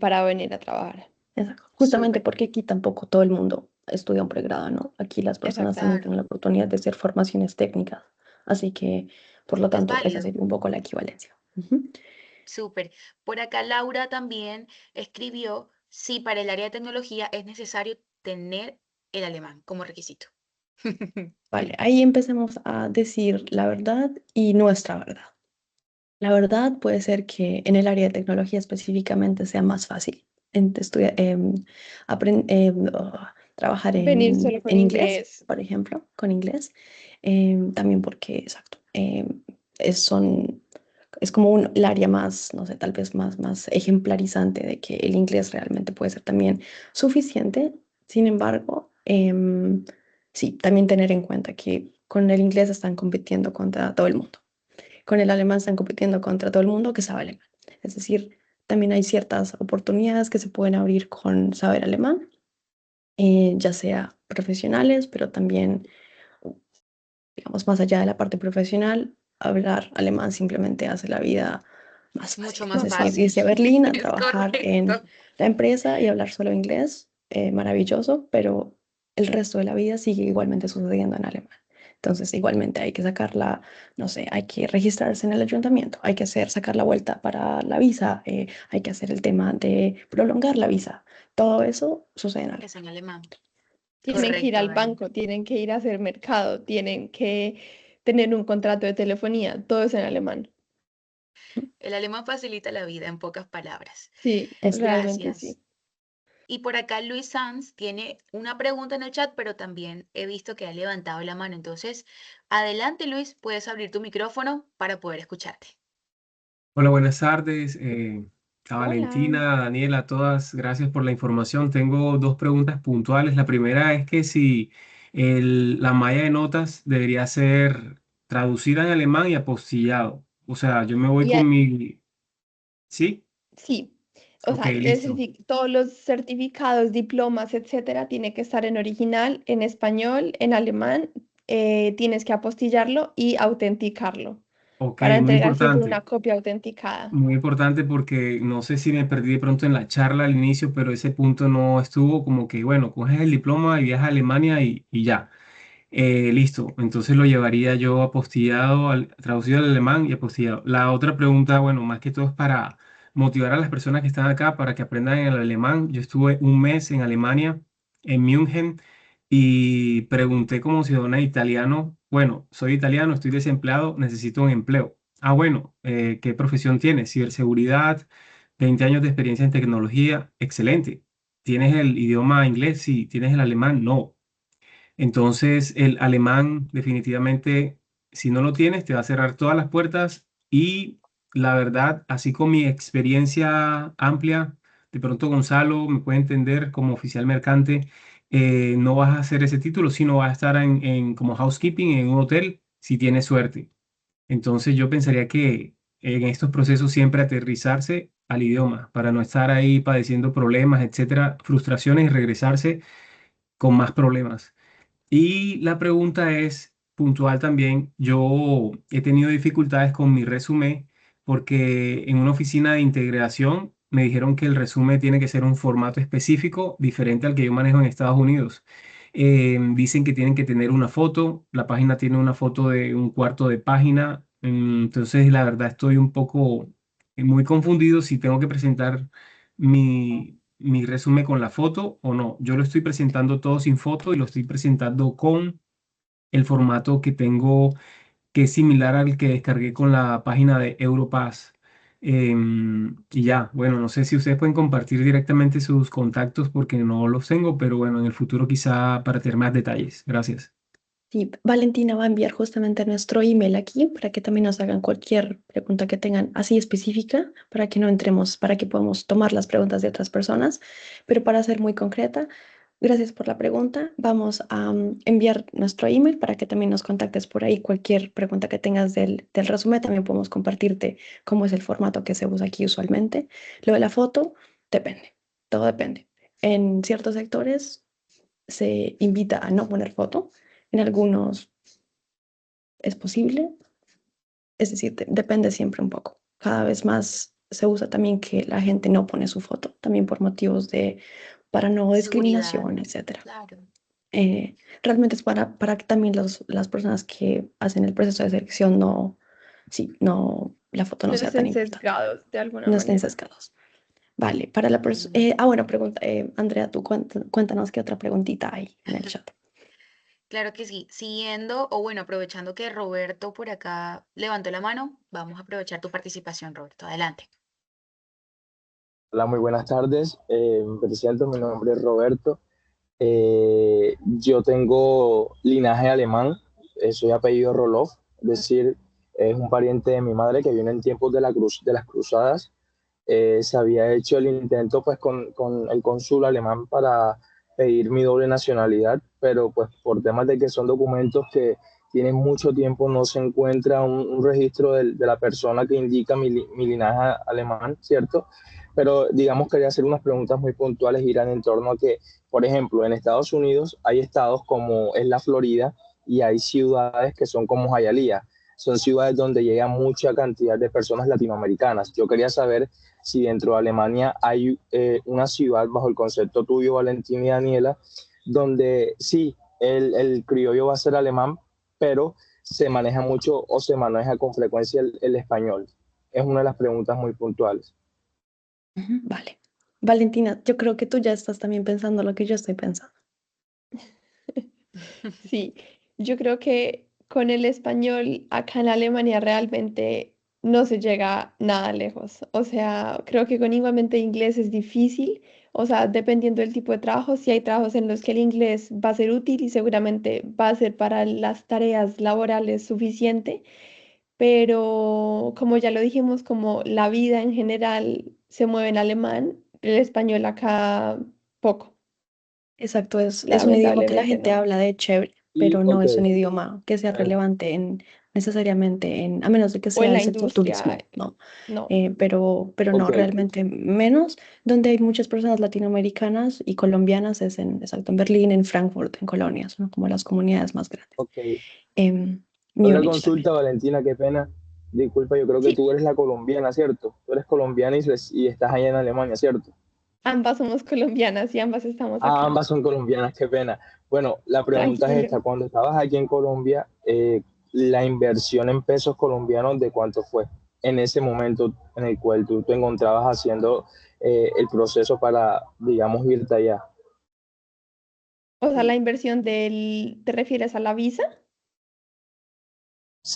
para venir a trabajar. Exacto. Justamente Súper. porque aquí tampoco todo el mundo estudia un pregrado, ¿no? Aquí las personas también Exactamente. Claro. tienen la oportunidad de hacer formaciones técnicas. Así que, por lo Es tanto, esa válido. sería un poco la equivalencia. Ujú. Súper. Por acá Laura también escribió si para el área de tecnología es necesario tener el alemán como requisito. Vale, ahí empecemos a decir la verdad y nuestra verdad. La verdad puede ser que en el área de tecnología específicamente sea más fácil estudiar, trabajar Venir solo con en inglés, inglés. por ejemplo, con inglés. También porque, exacto, es como el área más, no sé, tal vez más ejemplarizante de que el inglés realmente puede ser también suficiente. Sin embargo, sí, también tener en cuenta que con el inglés están compitiendo contra todo el mundo. Con el alemán están compitiendo contra todo el mundo que sabe alemán. Es decir, también hay ciertas oportunidades que se pueden abrir con saber alemán ya sea profesionales, pero también, digamos, más allá de la parte profesional, hablar alemán simplemente hace la vida más Mucho fácil. Es más decir, fácil. irse a Berlín a Es trabajar en correcto. la empresa y hablar solo inglés, maravilloso, pero el resto de la vida sigue igualmente sucediendo en alemán. Entonces, igualmente hay que sacarla, no sé, hay que registrarse en el ayuntamiento, hay que sacar la vuelta para la visa, hay que hacer el tema de prolongar la visa. Todo eso sucede en alemán. Es en alemán. Tienen que ir Correcto, al Dani. banco, tienen que ir a hacer mercado, tienen que tener un contrato de telefonía, todo es en alemán. El alemán facilita la vida, en pocas palabras. Sí, Es realmente Gracias. sí. Y por acá Luis Sanz tiene una pregunta en el chat, pero también he visto que ha levantado la mano. Entonces, adelante Luis, puedes abrir tu micrófono para poder escucharte. Hola, buenas tardes. A Hola. Valentina, a Daniela, a todas, gracias por la información. Tengo dos preguntas puntuales. La primera es que si la malla de notas debería ser traducida en alemán y apostillado. O sea, yo me voy Y con mi... ¿Sí? sí, o Ok, sea, es listo. decir, todos los certificados, diplomas, etcétera, tiene que estar en original, en español, en alemán, tienes que apostillarlo y autenticarlo Ok, para muy entregar siempre una importante. copia autenticada. Muy importante porque no sé si me perdí de pronto en la charla al inicio, pero ese punto no estuvo como que, bueno, coges el diploma y viajas a Alemania y ya. Listo, entonces lo llevaría yo apostillado, traducido al alemán y apostillado. La otra pregunta, bueno, más que todo es para motivar a las personas que están acá para que aprendan el alemán. Yo estuve un mes en Alemania, en München, y pregunté como ciudadano italiano, bueno, soy italiano, estoy desempleado, necesito un empleo. Ah, bueno, ¿qué profesión tienes? Ciberseguridad, 20 años de experiencia en tecnología, excelente. ¿Tienes el idioma inglés? Sí. ¿Tienes el alemán? No. Entonces, el alemán definitivamente, si no lo tienes, te va a cerrar todas las puertas y la verdad, así con mi experiencia amplia, de pronto Gonzalo me puede entender como oficial mercante, no vas a hacer ese título, sino vas a estar como housekeeping en un hotel si tienes suerte. Entonces, yo pensaría que en estos procesos siempre aterrizarse al idioma para no estar ahí padeciendo problemas, etcétera, frustraciones y regresarse con más problemas. Y la pregunta es puntual también. Yo he tenido dificultades con mi resumen porque en una oficina de integración me dijeron que el resumen tiene que ser un formato específico diferente al que yo manejo en Estados Unidos. Dicen que tienen que tener una foto. La página tiene una foto de un cuarto de página. Entonces, la verdad, estoy un poco muy confundido si tengo que presentar mi resumen con la foto o no. Yo lo estoy presentando todo sin foto y lo estoy presentando con el formato que tengo, que es similar al que descargué con la página de Europass. Y ya, bueno, no sé si ustedes pueden compartir directamente sus contactos porque no los tengo, pero bueno, en el futuro quizá para tener más detalles. Gracias. Sí, Valentina va a enviar justamente nuestro email aquí para que también nos hagan cualquier pregunta que tengan así específica, para que no entremos, para que podamos tomar las preguntas de otras personas. Pero para ser muy concreta, gracias por la pregunta. Vamos a enviar nuestro email para que también nos contactes por ahí. Cualquier pregunta que tengas del resumen, también podemos compartirte cómo es el formato que se usa aquí usualmente. Lo de la foto, depende, todo depende. En ciertos sectores se invita a no poner foto. En algunos es posible, es decir, depende siempre un poco. Cada vez más se usa también que la gente no pone su foto, también por motivos para no Seguridad, discriminación, etcétera. claro. Realmente es para que también las personas que hacen el proceso de selección no, sí, no, la foto no No sea tan estén importante, sesgados de alguna no estén manera. sesgados. Vale, para la persona, Mm. bueno, pregunta, Andrea, tú cuéntanos qué otra preguntita hay en el chat. Claro que sí. Siguiendo, o bueno, aprovechando que Roberto por acá levantó la mano, vamos a aprovechar tu participación, Roberto. Adelante. Hola, muy buenas tardes. Me presento, mi nombre es Roberto. Yo tengo linaje alemán, soy apellido Roloff, es decir, es un pariente de mi madre que vino en tiempos de las cruzadas. Se había hecho el intento pues con el cónsul alemán para pedir mi doble nacionalidad, pero pues por temas de que son documentos que tiene mucho tiempo, no se encuentra un registro de la persona que indica mi linaje alemán, ¿cierto? Pero digamos, quería hacer unas preguntas muy puntuales, irán en torno a que, por ejemplo, en Estados Unidos hay estados como es la Florida y hay ciudades que son como Hialeah. Son ciudades donde llega mucha cantidad de personas latinoamericanas. Yo quería saber si dentro de Alemania hay una ciudad bajo el concepto tuyo, Valentín y Daniela, donde sí, el criollo va a ser alemán, pero se maneja mucho o se maneja con frecuencia el español. Es una de las preguntas muy puntuales. Vale. Valentina, yo creo que tú ya estás también pensando lo que yo estoy pensando. Sí, yo creo que con el español acá en Alemania realmente no se llega nada lejos. O sea, creo que con igualmente inglés es difícil. O sea, dependiendo del tipo de trabajo, si hay trabajos en los que el inglés va a ser útil y seguramente va a ser para las tareas laborales suficiente, pero como ya lo dijimos, como la vida en general se mueve en alemán, el español acá poco. Exacto, es un idioma que la Lamentablemente gente no. habla de chévere, Y, pero no ok, es un idioma que sea vale, relevante necesariamente a menos de que O en sea el la sector industria, turismo, ¿no? no. Pero no, ok, realmente menos. Donde hay muchas personas latinoamericanas y colombianas es exacto, en Berlín, en Frankfurt, en Colonia, son como las comunidades más grandes. ok. En Otra Múnich también. consulta, Valentina, qué pena. Disculpa, yo creo que Sí, tú eres la colombiana, ¿cierto? Tú eres colombiana y estás allá en Alemania, ¿cierto? ambas somos colombianas y ambas estamos Ah, acá. ambas son colombianas, qué pena. Bueno, la pregunta es Tranquilo. esta. Cuando estabas aquí en Colombia, la inversión en pesos colombianos, ¿de cuánto fue en ese momento en el cual tú te encontrabas haciendo el proceso para, digamos, irte allá? O sea, la inversión ¿te refieres a la visa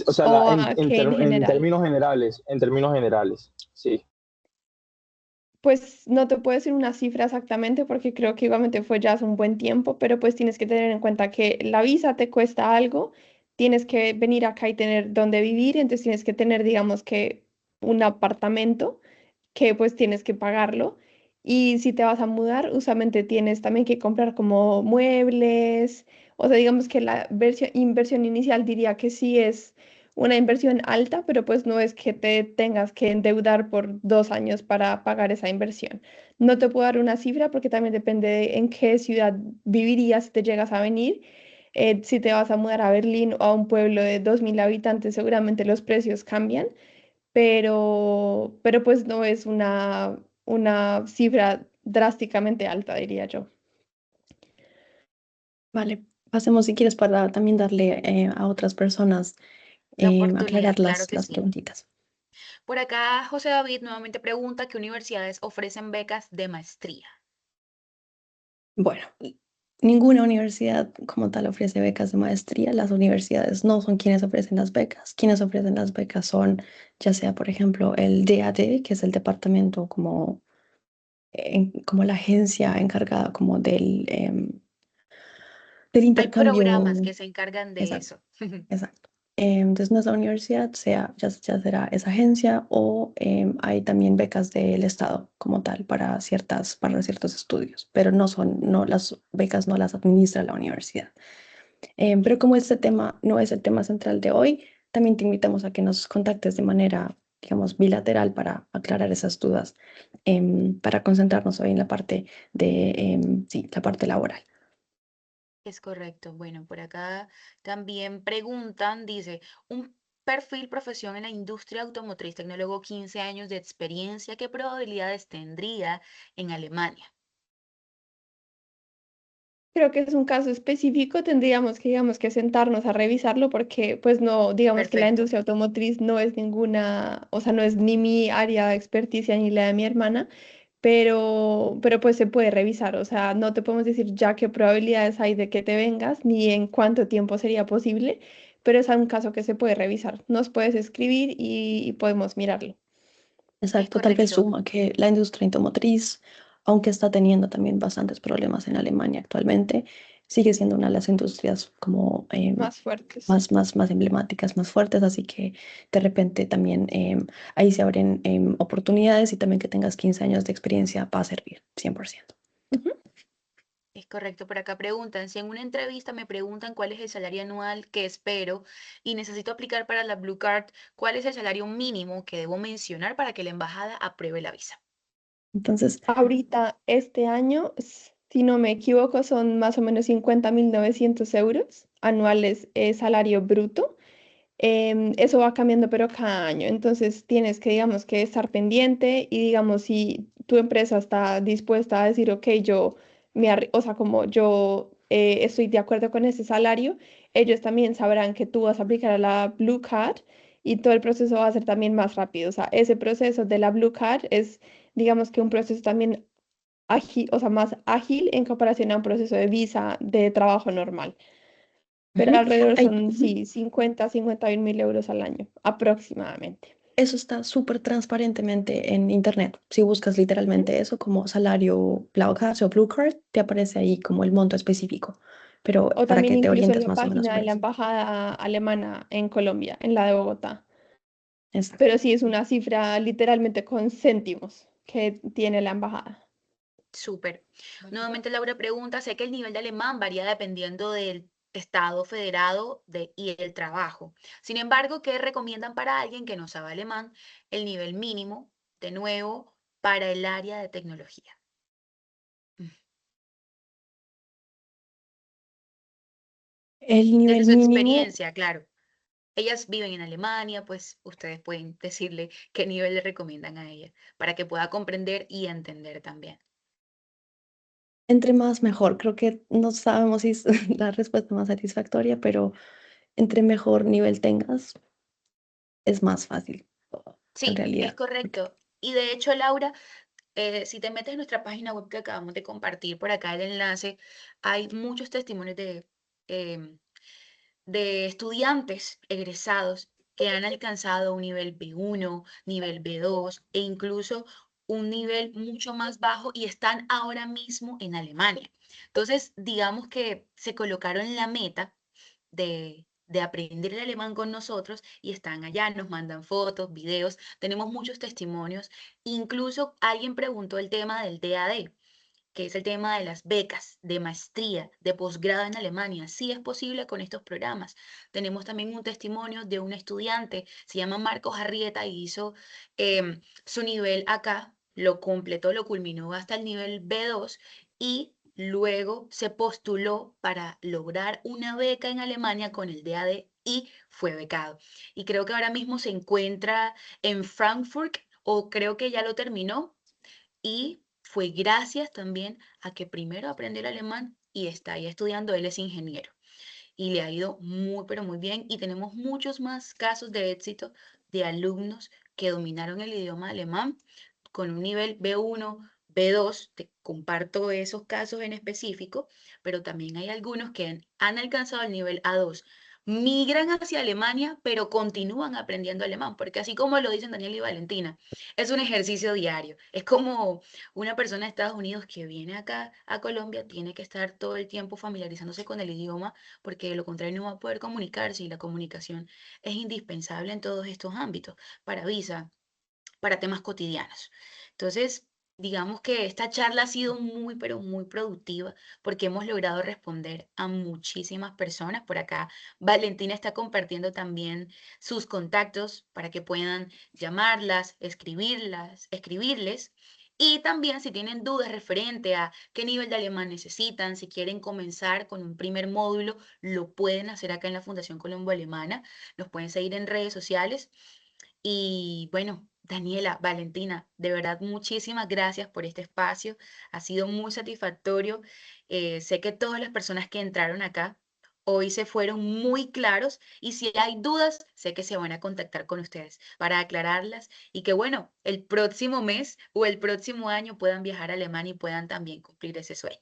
O sea, o a que en general? en términos generales, sí. Pues no te puedo decir una cifra exactamente porque creo que igualmente fue ya hace un buen tiempo, pero pues tienes que tener en cuenta que la visa te cuesta algo, tienes que venir acá y tener dónde vivir, entonces tienes que tener, digamos que, un apartamento que pues tienes que pagarlo. Y si te vas a mudar, usualmente tienes también que comprar como muebles. O sea, digamos que la inversión inicial diría que sí es una inversión alta, pero pues no es que te tengas que endeudar por 2 años para pagar esa inversión. No te puedo dar una cifra porque también depende de en qué ciudad vivirías si te llegas a venir. Si te vas a mudar a Berlín o a un pueblo de 2.000 habitantes, seguramente los precios cambian, pero pues no es una cifra drásticamente alta, diría yo. Vale, pasemos si quieres para también darle a otras personas La oportunidad, aclarar claro que las sí. preguntitas. Por acá, José David nuevamente pregunta qué universidades ofrecen becas de maestría. Bueno, ninguna universidad como tal ofrece becas de maestría. Las universidades no son quienes ofrecen las becas. Quienes ofrecen las becas son, ya sea, por ejemplo, el DAD, que es el departamento como la agencia encargada como del Hay intercambio. programas que se encargan de Exacto. eso. Exacto. Entonces, nuestra universidad ya será esa agencia o hay también becas del Estado como tal para ciertos estudios, pero no, las becas no las administra la universidad. Pero como este tema no es el tema central de hoy, también te invitamos a que nos contactes de manera, digamos, bilateral para aclarar esas dudas, para concentrarnos hoy en la parte sí, la parte laboral. Es correcto. Bueno, por acá también preguntan, dice, un perfil profesión en la industria automotriz, tecnólogo 15 años de experiencia, ¿qué probabilidades tendría en Alemania? Creo que es un caso específico, tendríamos que, digamos, que sentarnos a revisarlo porque, pues no, digamos que la Perfecto. industria automotriz no es ninguna, o sea, no es ni mi área de experticia ni la de mi hermana, pero pues se puede revisar, o sea, no te podemos decir ya qué probabilidades hay de que te vengas ni en cuánto tiempo sería posible, pero es un caso que se puede revisar. Nos puedes escribir y podemos mirarlo. Es Exacto, tal vez correcto. suma que la industria automotriz, aunque está teniendo también bastantes problemas en Alemania actualmente, sigue siendo una de las industrias como Más fuertes. más emblemáticas, más fuertes, así que de repente también ahí se abren oportunidades y también que tengas 15 años de experiencia va a servir 100%. Es Es correcto, por acá preguntan, si en una entrevista me preguntan cuál es el salario anual que espero y necesito aplicar para la Blue Card, ¿cuál es el salario mínimo que debo mencionar para que la embajada apruebe la visa? Entonces, Ahorita, este año, si no me equivoco, son más o menos 50.900 euros anuales, salario bruto. Eso va cambiando, pero cada año. Entonces tienes que, digamos, que estar pendiente y, digamos, si tu empresa está dispuesta a decir, ok, o sea, como yo estoy de acuerdo con ese salario, ellos también sabrán que tú vas a aplicar a la Blue Card y todo el proceso va a ser también más rápido. O sea, ese proceso de la Blue Card es, digamos, que un proceso también ágil, o sea, más ágil en comparación a un proceso de visa de trabajo normal. Pero ujú, alrededor ay, son, ujú, sí, 51.000 euros al año, aproximadamente. eso está súper transparentemente en internet. Si buscas Ujú. literalmente eso como salario Blau Card o Blue Card, te aparece ahí como el monto específico, pero O para también que te incluso en orientes la más o menos página por de la eso. embajada alemana en Colombia, en la de Bogotá. Exacto. Pero sí es una cifra literalmente con céntimos que tiene la embajada. Súper. Nuevamente Laura pregunta, sé que el nivel de alemán varía dependiendo del estado federado y el trabajo. Sin embargo, ¿qué recomiendan para alguien que no sabe alemán? El nivel mínimo, de nuevo, para el área de tecnología. Mm. El Desde nivel su mínimo, experiencia, claro. Ellas viven en Alemania, pues ustedes pueden decirle qué nivel le recomiendan a ella para que pueda comprender y entender también. entre más mejor. Creo que no sabemos si es la respuesta más satisfactoria, pero entre mejor nivel tengas, es más fácil en Sí, es realidad. Porque correcto. Y de hecho, Laura, si te metes en nuestra página web que acabamos de compartir por acá el enlace, hay muchos testimonios em, de estudiantes egresados que han alcanzado un nivel B1, nivel B2 e incluso un nivel mucho más bajo y están ahora mismo en Alemania. Entonces, digamos que se colocaron la meta de aprender el alemán con nosotros y están allá, nos mandan fotos, videos, tenemos muchos testimonios. Incluso alguien preguntó el tema del DAD, que es el tema de las becas de maestría, de posgrado en Alemania. Sí es posible con estos programas. Tenemos también un testimonio de un estudiante, se llama Marcos Arrieta, y hizo su nivel acá, lo completó, lo culminó hasta el nivel B2 y luego se postuló para lograr una beca en Alemania con el DAD y fue becado. Y creo que ahora mismo se encuentra en Frankfurt o creo que ya lo terminó y fue gracias también a que primero aprendió el alemán y está ahí estudiando, él es ingeniero y le ha ido muy, pero muy bien. Y tenemos muchos más casos de éxito de alumnos que dominaron el idioma alemán con un nivel B1, B2. Te comparto esos casos en específico, pero también hay algunos que han alcanzado el nivel A2. Migran hacia Alemania, pero continúan aprendiendo alemán, porque así como lo dicen Daniel y Valentina, es un ejercicio diario. Es como una persona de Estados Unidos que viene acá a Colombia, tiene que estar todo el tiempo familiarizándose con el idioma porque de lo contrario no va a poder comunicarse y la comunicación es indispensable en todos estos ámbitos, para visa, para temas cotidianos. Entonces, digamos que esta charla ha sido muy, pero muy productiva porque hemos logrado responder a muchísimas personas. Por acá, Valentina está compartiendo también sus contactos para que puedan llamarlas, escribirles. Y también si tienen dudas referente a qué nivel de alemán necesitan, si quieren comenzar con un primer módulo, lo pueden hacer acá en la Fundación Colombo Alemana. Nos pueden seguir en redes sociales. Y bueno, Daniela, Valentina, de verdad muchísimas gracias por este espacio. Ha sido muy satisfactorio. Sé que todas las personas que entraron acá hoy se fueron muy claros y si hay dudas, sé que se van a contactar con ustedes para aclararlas y que bueno, el próximo mes o el próximo año puedan viajar a Alemania y puedan también cumplir ese sueño.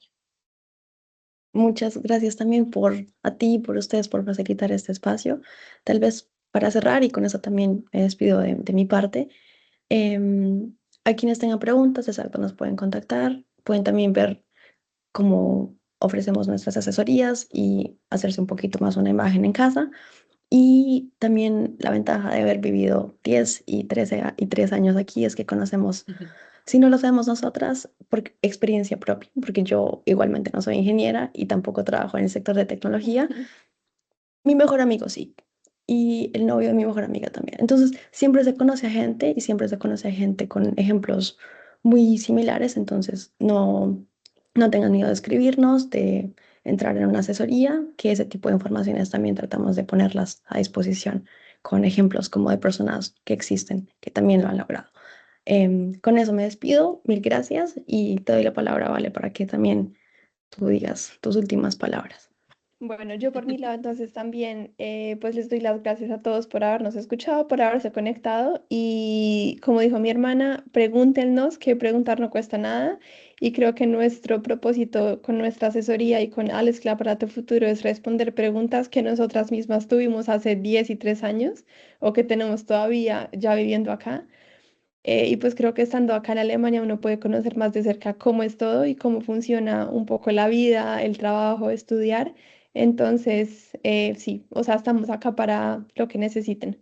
muchas gracias también por a ti, por ustedes, por facilitar este espacio. Tal vez para cerrar, y con eso también me despido de mi parte, a quienes tengan preguntas, exacto, nos pueden contactar, pueden también ver cómo ofrecemos nuestras asesorías y hacerse un poquito más una imagen en casa. Y también la ventaja de haber vivido 10 y 13 y 3 años aquí es que conocemos Si no lo sabemos nosotras, por experiencia propia, porque yo igualmente no soy ingeniera y tampoco trabajo en el sector de tecnología, mi mejor amigo sí, y el novio de mi mejor amiga también. Entonces, siempre se conoce a gente y siempre se conoce a gente con ejemplos muy similares, entonces no tengan miedo de escribirnos, de entrar en una asesoría, que ese tipo de informaciones también tratamos de ponerlas a disposición con ejemplos como de personas que existen, que también lo han logrado. Con eso me despido, mil gracias y te doy la palabra, Vale, para que también tú digas tus últimas palabras. Bueno, yo por mi lado entonces también pues les doy las gracias a todos por habernos escuchado, por haberse conectado y como dijo mi hermana, pregúntenos, que preguntar no cuesta nada y creo que nuestro propósito con nuestra asesoría y con Alex Club para tu futuro es responder preguntas que nosotras mismas tuvimos hace 10 y 3 años o que tenemos todavía ya viviendo acá. Y pues creo que estando acá en Alemania uno puede conocer más de cerca cómo es todo y cómo funciona un poco la vida, el trabajo, estudiar. Entonces, sí, o sea, estamos acá para lo que necesiten.